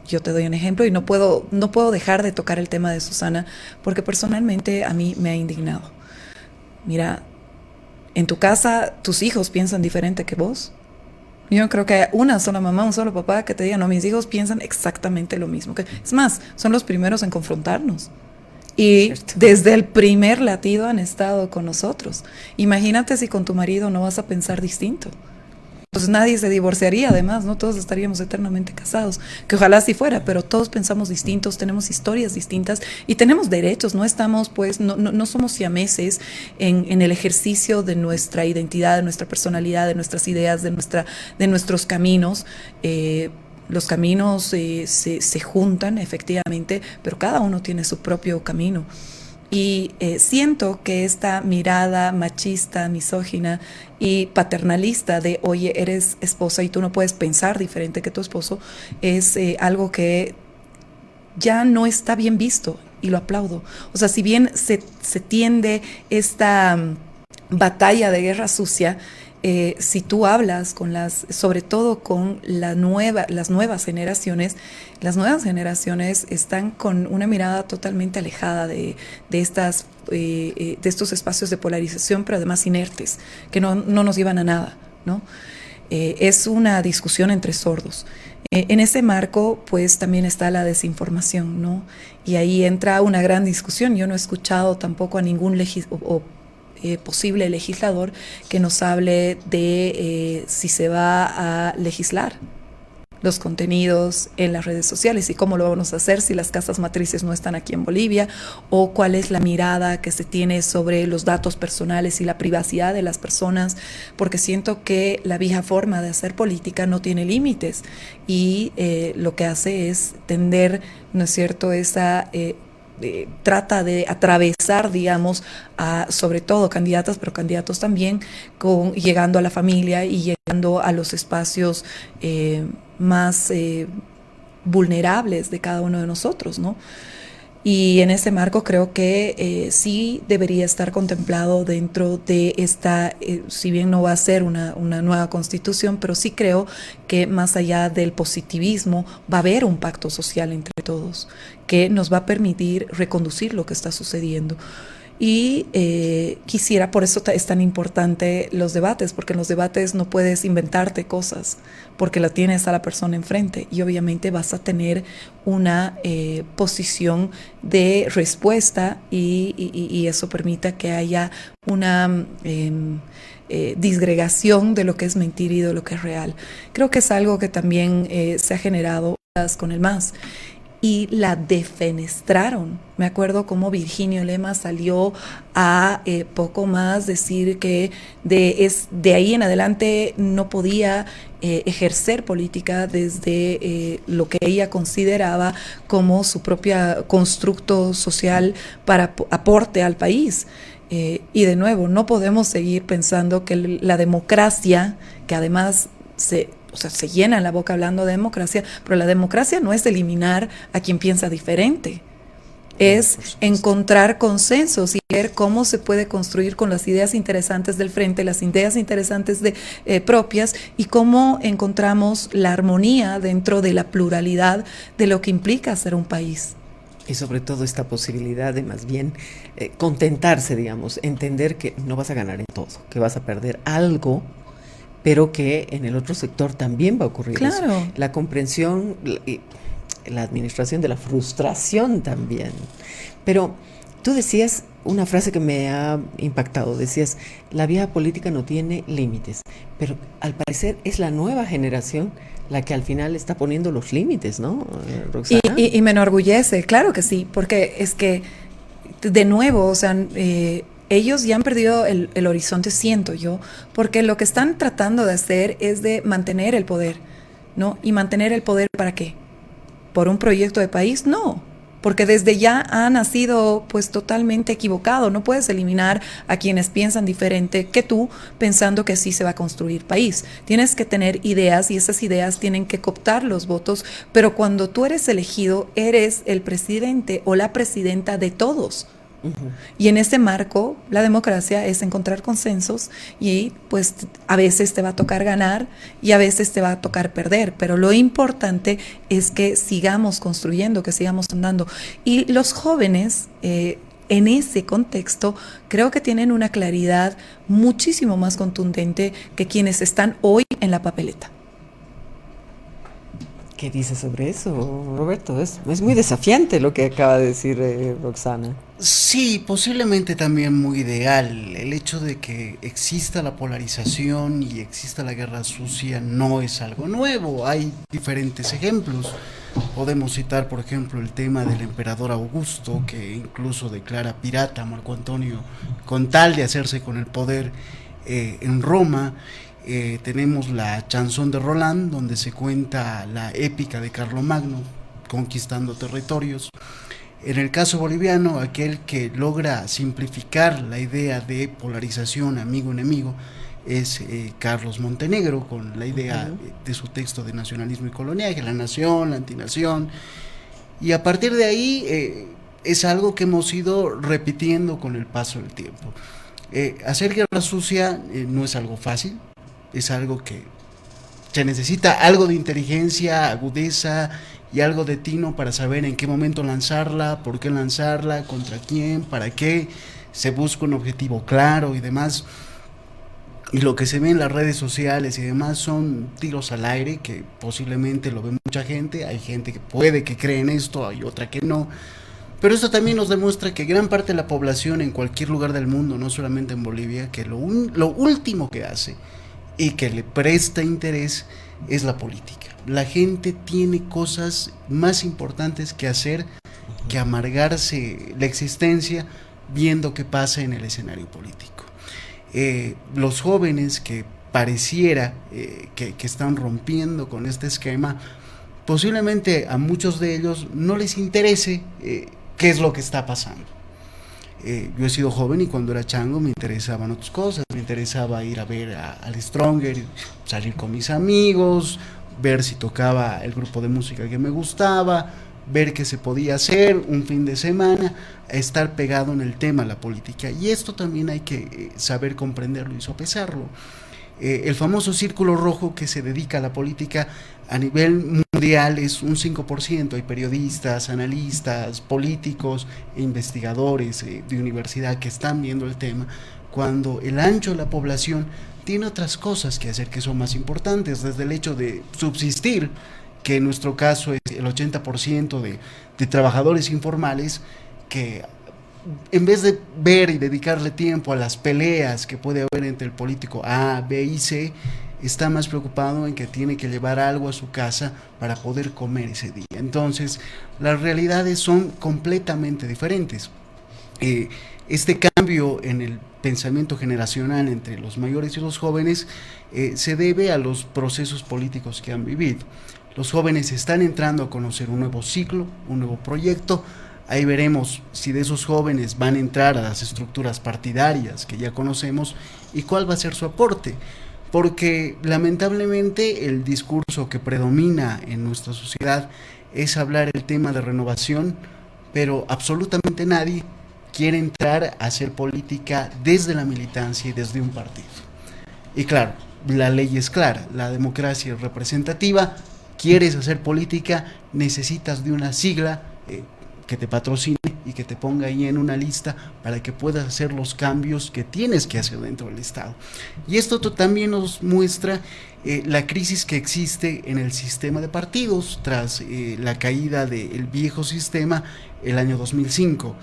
yo te doy un ejemplo y no puedo dejar de tocar el tema de Susana, porque personalmente a mí me ha indignado. Mira, en tu casa tus hijos piensan diferente que vos. Yo creo que hay una sola mamá, un solo papá que te diga, no, mis hijos piensan exactamente lo mismo. Es más, son los primeros en confrontarnos. Y cierto, desde el primer latido han estado con nosotros. Imagínate si con tu marido no vas a pensar distinto. Pues nadie se divorciaría, además, ¿no? Todos estaríamos eternamente casados, que ojalá así fuera, pero todos pensamos distintos, tenemos historias distintas y tenemos derechos, no estamos, pues, no somos siameses en el ejercicio de nuestra identidad, de nuestra personalidad, de nuestras ideas, de nuestros caminos. Los caminos se juntan, efectivamente, pero cada uno tiene su propio camino. Y siento que esta mirada machista, misógina y paternalista de, oye, eres esposa y tú no puedes pensar diferente que tu esposo, es algo que ya no está bien visto, y lo aplaudo. O sea, si bien se tiende esta batalla de guerra sucia, si tú hablas con sobre todo con las nuevas generaciones están con una mirada totalmente alejada de estos espacios de polarización, pero además inertes, que no nos llevan a nada, ¿no? Es una discusión entre sordos. En ese marco, pues, también está la desinformación, ¿no? Y ahí entra una gran discusión. Yo no he escuchado tampoco a ningún posible legislador que nos hable de si se va a legislar los contenidos en las redes sociales y cómo lo vamos a hacer si las casas matrices no están aquí en Bolivia, o cuál es la mirada que se tiene sobre los datos personales y la privacidad de las personas, porque siento que la vieja forma de hacer política no tiene límites y lo que hace es tender, ¿no es cierto?, esa trata de atravesar, digamos, sobre todo candidatas, pero candidatos también, llegando a la familia y llegando a los espacios más vulnerables de cada uno de nosotros, ¿no? Y en ese marco creo que sí debería estar contemplado dentro de esta, si bien no va a ser una nueva constitución, pero sí creo que más allá del positivismo va a haber un pacto social entre todos que nos va a permitir reconducir lo que está sucediendo. Y quisiera, por eso es tan importante los debates, porque en los debates no puedes inventarte cosas, porque la tienes a la persona enfrente y obviamente vas a tener una posición de respuesta y eso permita que haya una disgregación de lo que es mentira y de lo que es real. Creo que es algo que también se ha generado con el MAS. Y la defenestraron. Me acuerdo cómo Virginio Lema salió a poco más decir que de ahí en adelante no podía ejercer política desde lo que ella consideraba como su propio constructo social para aporte al país. Y de nuevo, no podemos seguir pensando que la democracia, que además o sea, se llenan la boca hablando de democracia, pero la democracia no es eliminar a quien piensa diferente. Es encontrar consensos y ver cómo se puede construir con las ideas interesantes del frente, las ideas interesantes propias, y cómo encontramos la armonía dentro de la pluralidad de lo que implica ser un país. Y sobre todo esta posibilidad de más bien contentarse, digamos, entender que no vas a ganar en todo, que vas a perder algo, pero que en el otro sector también va a ocurrir claro. eso. La comprensión, la administración de la frustración también. Pero tú decías una frase que me ha impactado, decías, la vía política no tiene límites, pero al parecer es la nueva generación la que al final está poniendo los límites, ¿no, Roxana? Y me enorgullece, claro que sí, porque es que, de nuevo, o sea, ellos ya han perdido el horizonte, siento yo, porque lo que están tratando de hacer es de mantener el poder, ¿no? ¿Y mantener el poder para qué? ¿Por un proyecto de país? No, porque desde ya ha nacido pues totalmente equivocado. No puedes eliminar a quienes piensan diferente que tú pensando que así se va a construir país. Tienes que tener ideas y esas ideas tienen que cooptar los votos, pero cuando tú eres elegido, eres el presidente o la presidenta de todos. Uh-huh. Y en ese marco, la democracia es encontrar consensos y pues a veces te va a tocar ganar y a veces te va a tocar perder, pero lo importante es que sigamos construyendo, que sigamos andando. Y los jóvenes, en ese contexto, creo que tienen una claridad muchísimo más contundente que quienes están hoy en la papeleta. ¿Qué dices sobre eso, Roberto? Es muy desafiante lo que acaba de decir Roxana. Sí, posiblemente también muy ideal. El hecho de que exista la polarización y exista la guerra sucia no es algo nuevo. Hay diferentes ejemplos. Podemos citar, por ejemplo, el tema del emperador Augusto, que incluso declara pirata a Marco Antonio con tal de hacerse con el poder en Roma. Tenemos la Chanson de Roland, donde se cuenta la épica de Carlomagno conquistando territorios. En el caso boliviano, aquel que logra simplificar la idea de polarización amigo-enemigo es Carlos Montenegro, con la idea de su texto de nacionalismo y coloniaje, la nación, la antinación, y a partir de ahí es algo que hemos ido repitiendo con el paso del tiempo. Hacer guerra sucia no es algo fácil, es algo que se necesita algo de inteligencia, agudeza y algo de tino para saber en qué momento lanzarla, por qué lanzarla, contra quién, para qué, se busca un objetivo claro y demás. Y lo que se ve en las redes sociales y demás son tiros al aire, que posiblemente lo ve mucha gente, hay gente que puede que cree en esto, hay otra que no, pero esto también nos demuestra que gran parte de la población en cualquier lugar del mundo, no solamente en Bolivia, que lo último que hace y que le presta interés es la política. La gente tiene cosas más importantes que hacer que amargarse la existencia viendo qué pasa en el escenario político. Los jóvenes que pareciera que están rompiendo con este esquema, posiblemente a muchos de ellos no les interese qué es lo que está pasando. Yo he sido joven y cuando era chango me interesaban otras cosas, me interesaba ir a ver al Stronger, salir con mis amigos, ver si tocaba el grupo de música que me gustaba, ver qué se podía hacer un fin de semana, estar pegado en el tema de la política. Y esto también hay que saber comprenderlo y sopesarlo. El famoso círculo rojo que se dedica a la política a nivel mundial es un 5%. Hay periodistas, analistas, políticos e investigadores de universidad que están viendo el tema, cuando el ancho de la población tiene otras cosas que hacer que son más importantes, desde el hecho de subsistir, que en nuestro caso es el 80% de trabajadores informales, que en vez de ver y dedicarle tiempo a las peleas que puede haber entre el político A, B y C, está más preocupado en que tiene que llevar algo a su casa para poder comer ese día. Entonces, las realidades son completamente diferentes. Este cambio en el pensamiento generacional entre los mayores y los jóvenes se debe a los procesos políticos que han vivido. Los jóvenes están entrando a conocer un nuevo ciclo, un nuevo proyecto. Ahí veremos si de esos jóvenes van a entrar a las estructuras partidarias que ya conocemos y cuál va a ser su aporte. porque lamentablemente el discurso que predomina en nuestra sociedad es hablar el tema de renovación, pero absolutamente nadie quiere entrar a hacer política desde la militancia y desde un partido. Y claro, la ley es clara, la democracia es representativa, quieres hacer política, necesitas de una sigla que te patrocine y que te ponga ahí en una lista para que puedas hacer los cambios que tienes que hacer dentro del Estado. Y esto también nos muestra la crisis que existe en el sistema de partidos tras la caída del viejo sistema el año 2005.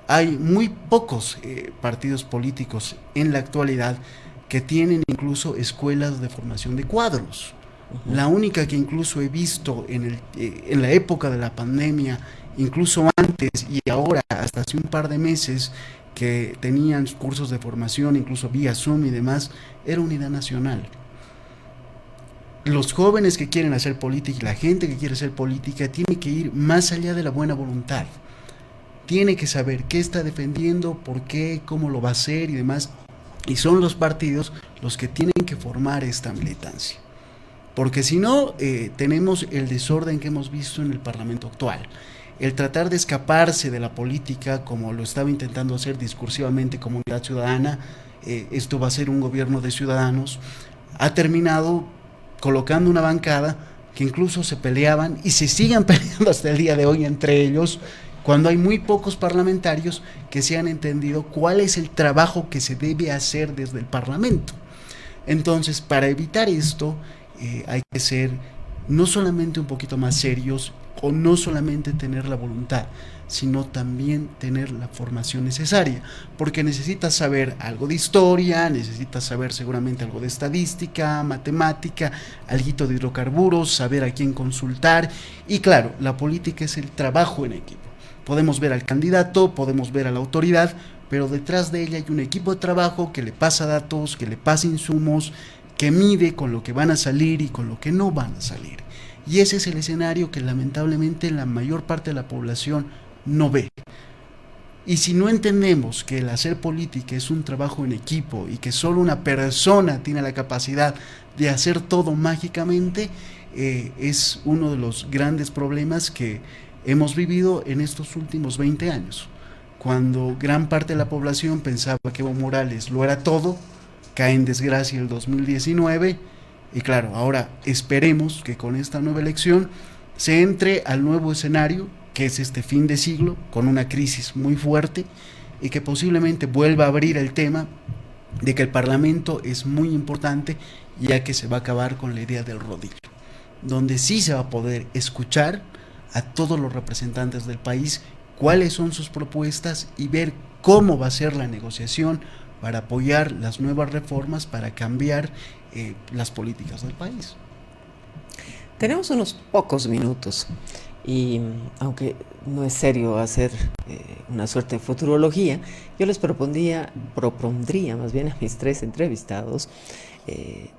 Hay muy pocos partidos políticos en la actualidad que tienen incluso escuelas de formación de cuadros. La única que incluso he visto en la época de la pandemia, incluso antes y ahora hasta hace un par de meses, que tenían cursos de formación, incluso vía Zoom y demás, era Unidad Nacional. Los jóvenes que quieren hacer política y la gente que quiere hacer política tiene que ir más allá de la buena voluntad. Tiene que saber qué está defendiendo, por qué, cómo lo va a hacer y demás. Y son los partidos los que tienen que formar esta militancia. Porque si no, tenemos el desorden que hemos visto en el Parlamento actual. El tratar de escaparse de la política, como lo estaba intentando hacer discursivamente Comunidad Ciudadana, esto va a ser un gobierno de ciudadanos, ha terminado colocando una bancada que incluso se peleaban y se siguen peleando hasta el día de hoy entre ellos, cuando hay muy pocos parlamentarios que se han entendido cuál es el trabajo que se debe hacer desde el Parlamento. Entonces, para evitar esto, hay que ser no solamente un poquito más serios o no solamente tener la voluntad, sino también tener la formación necesaria, porque necesitas saber algo de historia, necesitas saber seguramente algo de estadística, matemática, alguito de hidrocarburos, saber a quién consultar, y claro, la política es el trabajo en equipo. Podemos ver al candidato, podemos ver a la autoridad, pero detrás de ella hay un equipo de trabajo que le pasa datos, que le pasa insumos, que mide con lo que van a salir y con lo que no van a salir. Y ese es el escenario que lamentablemente la mayor parte de la población no ve. Y si no entendemos que el hacer política es un trabajo en equipo y que solo una persona tiene la capacidad de hacer todo mágicamente, es uno de los grandes problemas que hemos vivido en estos últimos 20 años. Cuando gran parte de la población pensaba que Evo Morales lo era todo, cae en desgracia el 2019, y claro, ahora esperemos que con esta nueva elección se entre al nuevo escenario, que es este fin de siglo, con una crisis muy fuerte, y que posiblemente vuelva a abrir el tema de que el Parlamento es muy importante, ya que se va a acabar con la idea del rodillo, donde sí se va a poder escuchar a todos los representantes del país, cuáles son sus propuestas y ver cómo va a ser la negociación para apoyar las nuevas reformas, para cambiar las políticas del país. Tenemos unos pocos minutos y aunque no es serio hacer una suerte de futurología, yo les propondría más bien a mis tres entrevistados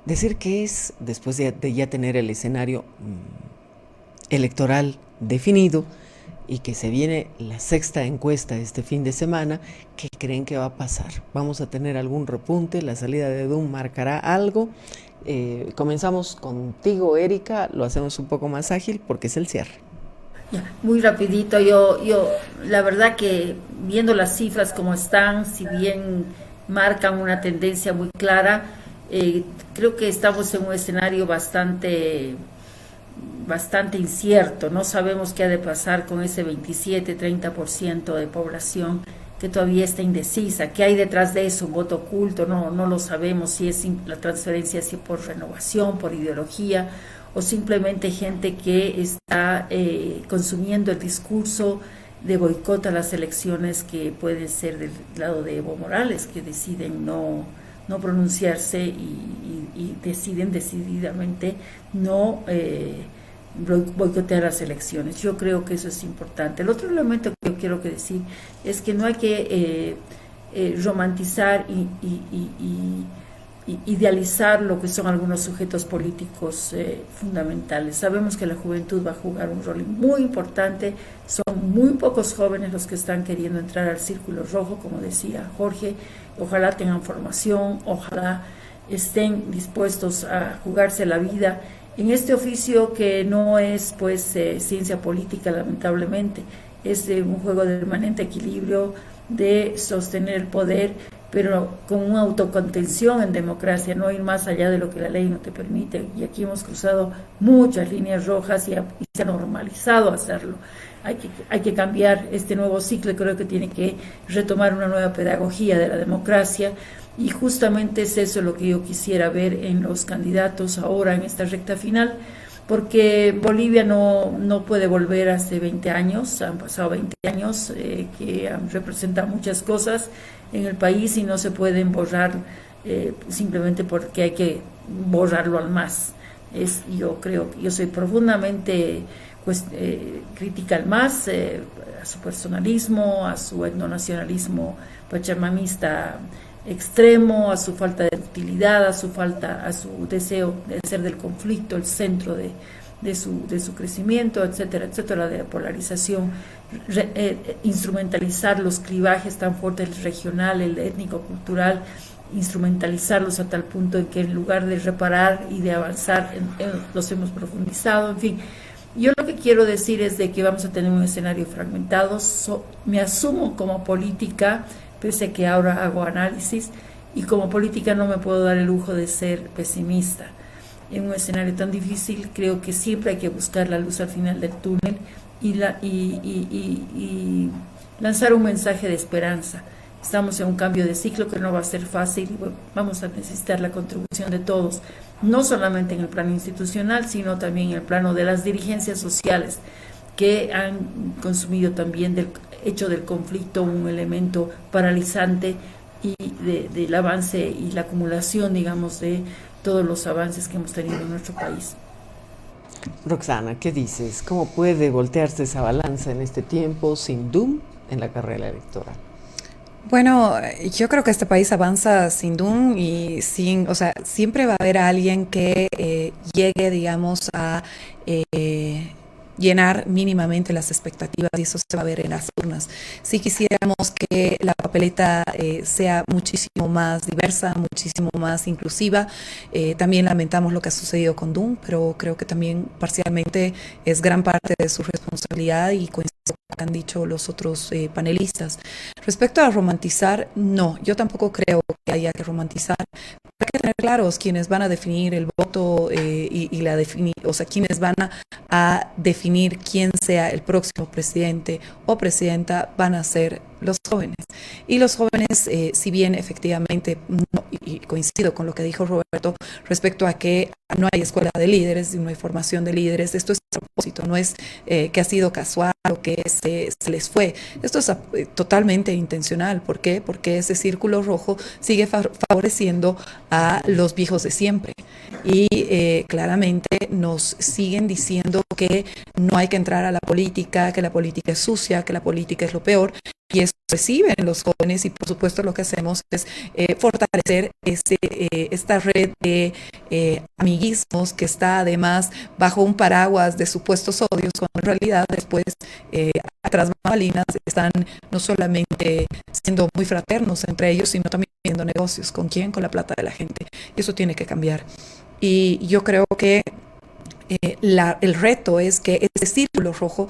decir que es, después de ya tener el escenario electoral definido y que se viene la sexta encuesta este fin de semana, ¿qué creen que va a pasar? ¿Vamos a tener algún repunte? ¿La salida de Dunn marcará algo? Comenzamos contigo, Erika, lo hacemos un poco más ágil porque es el cierre. Ya, muy rapidito, yo la verdad que viendo las cifras como están, si bien marcan una tendencia muy clara, creo que estamos en un escenario bastante incierto. No sabemos qué ha de pasar con ese 27-30% de población que todavía está indecisa. ¿Qué hay detrás de eso? ¿Un voto oculto? No lo sabemos, si es la transferencia, si es por renovación, por ideología, o simplemente gente que está consumiendo el discurso de boicot a las elecciones, que puede ser del lado de Evo Morales, que deciden no pronunciarse y deciden decididamente no boicotear las elecciones. Yo creo que eso es importante. El otro elemento que yo quiero decir es que no hay que romantizar y idealizar lo que son algunos sujetos políticos fundamentales. Sabemos que la juventud va a jugar un rol muy importante. Son muy pocos jóvenes los que están queriendo entrar al círculo rojo, como decía Jorge. Ojalá tengan formación, ojalá estén dispuestos a jugarse la vida en este oficio que no es pues ciencia política, lamentablemente, es un juego de permanente equilibrio, de sostener el poder, pero con una autocontención en democracia, no ir más allá de lo que la ley no te permite. Y aquí hemos cruzado muchas líneas rojas y se ha normalizado hacerlo. Hay que cambiar este nuevo ciclo, creo que tiene que retomar una nueva pedagogía de la democracia, y justamente es eso lo que yo quisiera ver en los candidatos ahora en esta recta final, porque Bolivia no puede volver hace 20 años, han pasado 20 años que han representado muchas cosas en el país y no se pueden borrar simplemente porque hay que borrarlo al más. Yo creo que yo soy profundamente crítica al MAS, a su personalismo, a su etnonacionalismo pachamamista extremo, a su falta de utilidad, a su deseo de ser del conflicto el centro de su crecimiento, etcétera, etcétera, de la polarización, instrumentalizar los clivajes tan fuertes, el regional, el étnico-cultural, instrumentalizarlos a tal punto en que en lugar de reparar y de avanzar, los hemos profundizado, en fin. Yo lo que quiero decir es de que vamos a tener un escenario fragmentado. Me asumo como política, pese a que ahora hago análisis, y como política no me puedo dar el lujo de ser pesimista. En un escenario tan difícil, creo que siempre hay que buscar la luz al final del túnel y lanzar un mensaje de esperanza. Estamos en un cambio de ciclo que no va a ser fácil, y vamos a necesitar la contribución de todos, no solamente en el plano institucional, sino también en el plano de las dirigencias sociales, que han consumido también del hecho del conflicto un elemento paralizante y del avance y la acumulación, digamos, de todos los avances que hemos tenido en nuestro país. Roxana, ¿qué dices? ¿Cómo puede voltearse esa balanza en este tiempo sin doom en la carrera electoral? Bueno, yo creo que este país avanza sin doom y o sea, siempre va a haber alguien que llegue, digamos, a llenar mínimamente las expectativas, y eso se va a ver en las urnas. Si quisiéramos que la papeleta sea muchísimo más diversa, muchísimo más inclusiva, también lamentamos lo que ha sucedido con DUM, pero creo que también parcialmente es gran parte de su responsabilidad, y coincido con lo que han dicho los otros panelistas. Respecto a romantizar, no, yo tampoco creo que haya que romantizar. Hay que tener claros quienes van a definir el voto o sea, quienes van a definir quién sea el próximo presidente o presidenta van a ser los jóvenes. Y los jóvenes, si bien efectivamente, no, y coincido con lo que dijo Roberto respecto a que no hay escuela de líderes y no hay formación de líderes, esto es a propósito, no es que ha sido casual o que se les fue. Esto es totalmente intencional. ¿Por qué? Porque ese círculo rojo sigue favoreciendo a los viejos de siempre. Y claramente nos siguen diciendo que no hay que entrar a la política, que la política es sucia, que la política es lo peor. Y eso reciben los jóvenes, y por supuesto lo que hacemos es fortalecer esta red de amiguismos que está además bajo un paraguas de supuestos odios, cuando en realidad después tras bambalinas están no solamente siendo muy fraternos entre ellos, sino también haciendo negocios. ¿Con quién? Con la plata de la gente. Y eso tiene que cambiar. Y yo creo que el reto es que este círculo rojo,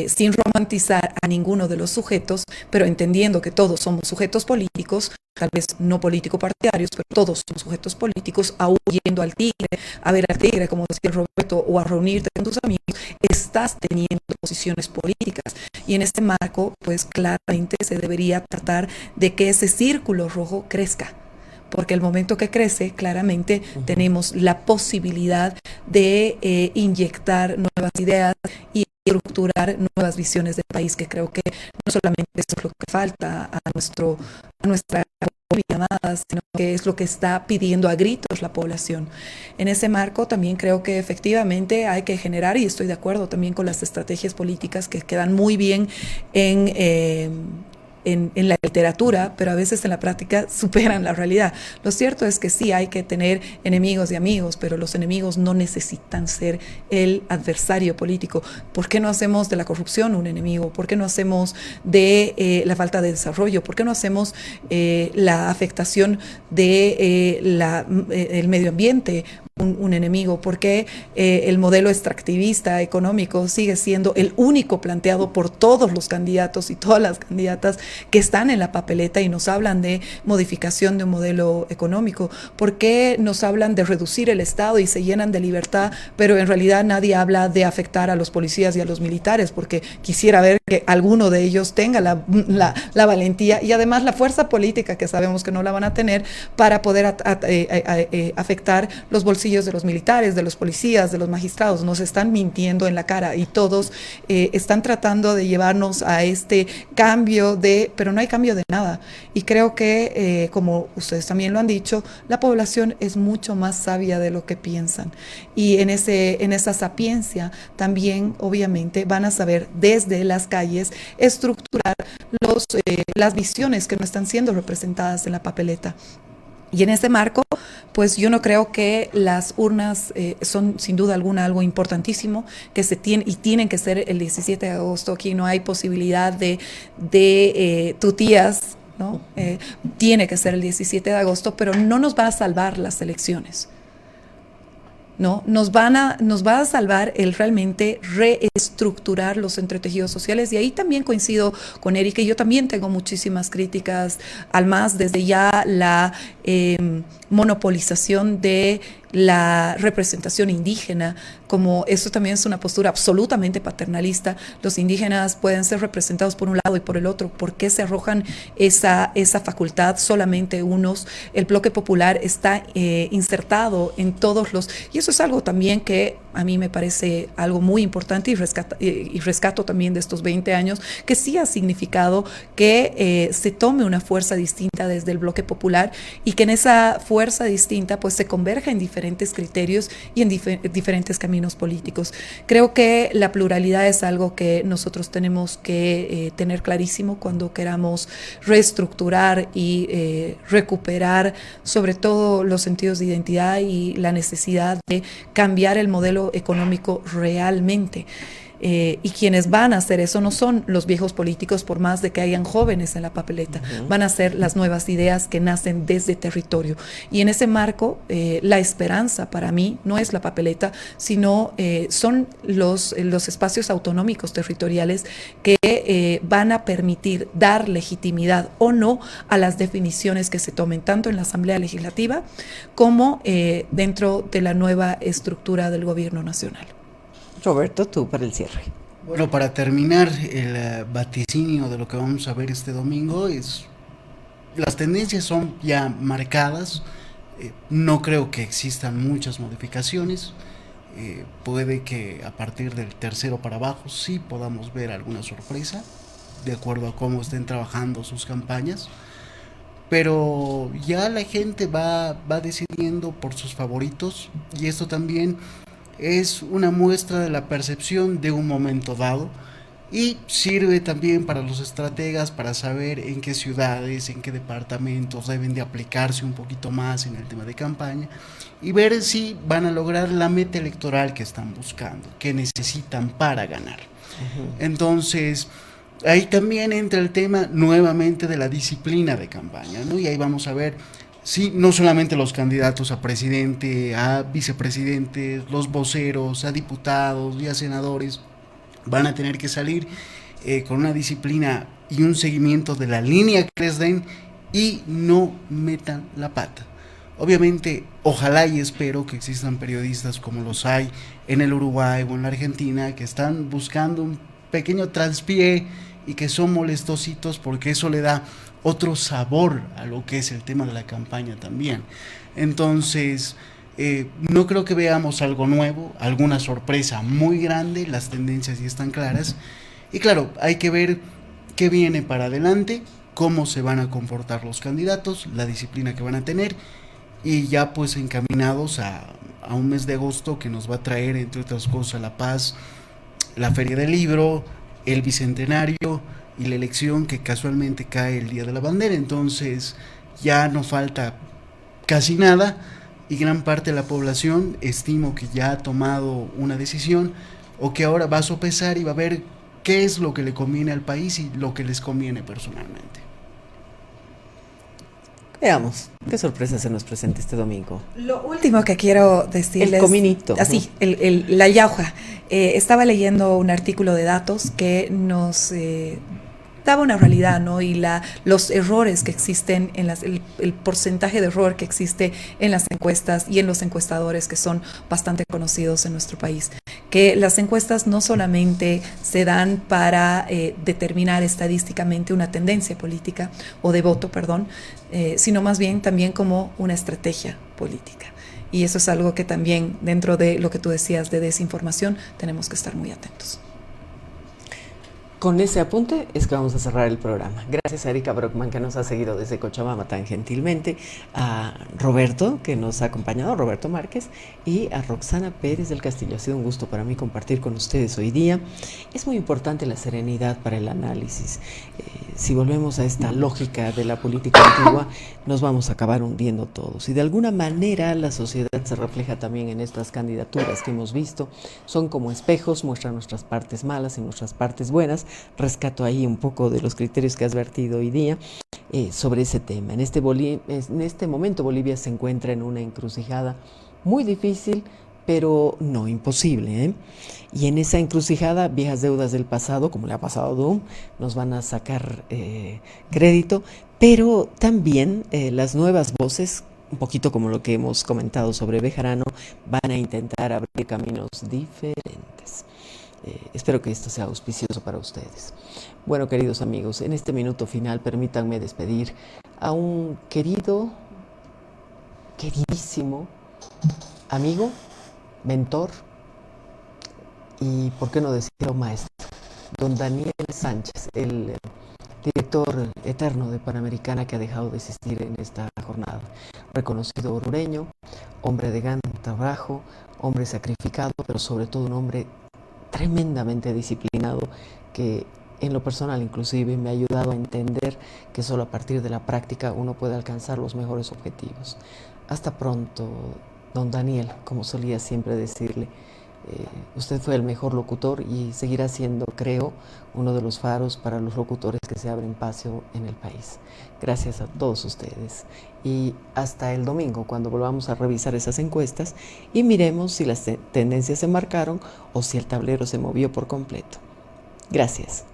sin romantizar a ninguno de los sujetos, pero entendiendo que todos somos sujetos políticos, tal vez no político-partidarios, pero todos somos sujetos políticos, aún yendo al tigre, a ver al tigre, como decía Roberto, o a reunirte con tus amigos, estás teniendo posiciones políticas. Y en este marco, pues claramente se debería tratar de que ese círculo rojo crezca. Porque el momento que crece, claramente tenemos la posibilidad de inyectar nuevas ideas y estructurar nuevas visiones del país, que creo que no solamente eso es lo que falta a nuestra llamada, sino que es lo que está pidiendo a gritos la población. En ese marco también creo que efectivamente hay que generar, y estoy de acuerdo también con las estrategias políticas que quedan muy bien en en la literatura, pero a veces en la práctica superan la realidad. Lo cierto es que sí hay que tener enemigos y amigos, pero los enemigos no necesitan ser el adversario político. ¿Por qué no hacemos de la corrupción un enemigo? ¿Por qué no hacemos de la falta de desarrollo? ¿Por qué no hacemos la afectación de el medio ambiente un enemigo? ¿Por qué el modelo extractivista económico sigue siendo el único planteado por todos los candidatos y todas las candidatas que están en la papeleta y nos hablan de modificación de un modelo económico? ¿Por qué nos hablan de reducir el Estado y se llenan de libertad, pero en realidad nadie habla de afectar a los policías y a los militares? Porque quisiera ver que alguno de ellos tenga la valentía y además la fuerza política, que sabemos que no la van a tener, para poder afectar los bolsillos de los militares, de los policías, de los magistrados. Nos están mintiendo en la cara y todos están tratando de llevarnos a este cambio pero no hay cambio de nada. Y creo que, como ustedes también lo han dicho, la población es mucho más sabia de lo que piensan. Y en esa sapiencia también, obviamente, van a saber desde las calles estructurar las visiones que no están siendo representadas en la papeleta. Y en ese marco, pues yo no creo que las urnas son sin duda alguna algo importantísimo que tienen que ser el 17 de agosto. Aquí no hay posibilidad de tutías, ¿no? Tiene que ser el 17 de agosto, pero no nos va a salvar las elecciones. ¿No? Nos va a salvar el realmente reestructurar los entretejidos sociales, y ahí también coincido con Erika, y yo también tengo muchísimas críticas al MAS desde ya la monopolización de la representación indígena, como eso también es una postura absolutamente paternalista. Los indígenas pueden ser representados por un lado y por el otro. ¿Por qué se arrojan esa facultad solamente unos? El bloque popular está insertado en todos y eso es algo también que a mí me parece algo muy importante, y rescato también de estos 20 años, que sí ha significado que se tome una fuerza distinta desde el bloque popular, y que en esa fuerza distinta pues se converja en diferentes criterios y en diferentes caminos políticos. Creo que la pluralidad es algo que nosotros tenemos que tener clarísimo cuando queramos reestructurar y recuperar sobre todo los sentidos de identidad y la necesidad de cambiar el modelo económico realmente. Y quienes van a hacer eso no son los viejos políticos, por más de que hayan jóvenes en la papeleta. Van a ser las nuevas ideas que nacen desde territorio. Y en ese marco, la esperanza para mí no es la papeleta, sino son los espacios autonómicos territoriales que van a permitir dar legitimidad o no a las definiciones que se tomen tanto en la Asamblea Legislativa como dentro de la nueva estructura del gobierno nacional. Roberto, tú para el cierre. Bueno, para terminar, el vaticinio de lo que vamos a ver este domingo las tendencias son ya marcadas. No creo que existan muchas modificaciones. Puede que a partir del tercero para abajo sí podamos ver alguna sorpresa, de acuerdo a cómo estén trabajando sus campañas. Pero ya la gente va decidiendo por sus favoritos, y esto también es una muestra de la percepción de un momento dado, y sirve también para los estrategas para saber en qué ciudades, en qué departamentos deben de aplicarse un poquito más en el tema de campaña, y ver si van a lograr la meta electoral que están buscando, que necesitan para ganar. Entonces, ahí también entra el tema nuevamente de la disciplina de campaña, ¿no? Y ahí vamos a ver sí, no solamente los candidatos a presidente, a vicepresidentes, los voceros, a diputados y a senadores van a tener que salir con una disciplina y un seguimiento de la línea que les den y no metan la pata. Obviamente, ojalá y espero que existan periodistas como los hay en el Uruguay o en la Argentina, que están buscando un pequeño traspié y que son molestositos, porque eso le da otro sabor a lo que es el tema de la campaña también. Entonces, no creo que veamos algo nuevo, alguna sorpresa muy grande. Las tendencias ya están claras, y claro, hay que ver qué viene para adelante, cómo se van a comportar los candidatos, la disciplina que van a tener, y ya pues encaminados a un mes de agosto que nos va a traer, entre otras cosas, La Paz, la Feria del Libro, el Bicentenario, y la elección que casualmente cae el Día de la Bandera. Entonces ya no falta casi nada y gran parte de la población estimo que ya ha tomado una decisión o que ahora va a sopesar y va a ver qué es lo que le conviene al país y lo que les conviene personalmente. Veamos, qué sorpresa se nos presenta este domingo. Lo último que quiero decirles... El cominito. Así, la yauja. Estaba leyendo un artículo de datos que nos daba una realidad, ¿no? Y los errores que existen, el porcentaje de error que existe en las encuestas y en los encuestadores que son bastante conocidos en nuestro país. Que las encuestas no solamente se dan para determinar estadísticamente una tendencia política, o de voto, perdón, sino más bien también como una estrategia política. Y eso es algo que también, dentro de lo que tú decías de desinformación, tenemos que estar muy atentos. Con ese apunte es que vamos a cerrar el programa. Gracias a Erika Brockman, que nos ha seguido desde Cochabamba tan gentilmente, a Roberto, que nos ha acompañado, Roberto Márquez, y a Roxana Pérez del Castillo. Ha sido un gusto para mí compartir con ustedes hoy día. Es muy importante la serenidad para el análisis. Si volvemos a esta lógica de la política antigua, nos vamos a acabar hundiendo todos. Y de alguna manera la sociedad se refleja también en estas candidaturas que hemos visto. Son como espejos, muestran nuestras partes malas y nuestras partes buenas. Rescato ahí un poco de los criterios que has vertido hoy día sobre ese tema. En este momento Bolivia se encuentra en una encrucijada muy difícil, pero no imposible, ¿eh? Y en esa encrucijada, viejas deudas del pasado, como le ha pasado a Doom, nos van a sacar crédito, pero también las nuevas voces, un poquito como lo que hemos comentado sobre Bejarano, van a intentar abrir caminos diferentes. Espero que esto sea auspicioso para ustedes. Bueno, queridos amigos, en este minuto final permítanme despedir a un queridísimo amigo, mentor y, por qué no decirlo, maestro, don Daniel Sánchez, el director eterno de Panamericana, que ha dejado de existir en esta jornada. Reconocido orureño, hombre de gran trabajo, hombre sacrificado, pero sobre todo un hombre tremendamente disciplinado, que en lo personal inclusive me ha ayudado a entender que solo a partir de la práctica uno puede alcanzar los mejores objetivos. Hasta pronto, don Daniel, como solía siempre decirle. Usted fue el mejor locutor y seguirá siendo, creo, uno de los faros para los locutores que se abren paso en el país. Gracias a todos ustedes. Y hasta el domingo, cuando volvamos a revisar esas encuestas y miremos si las tendencias se marcaron o si el tablero se movió por completo. Gracias.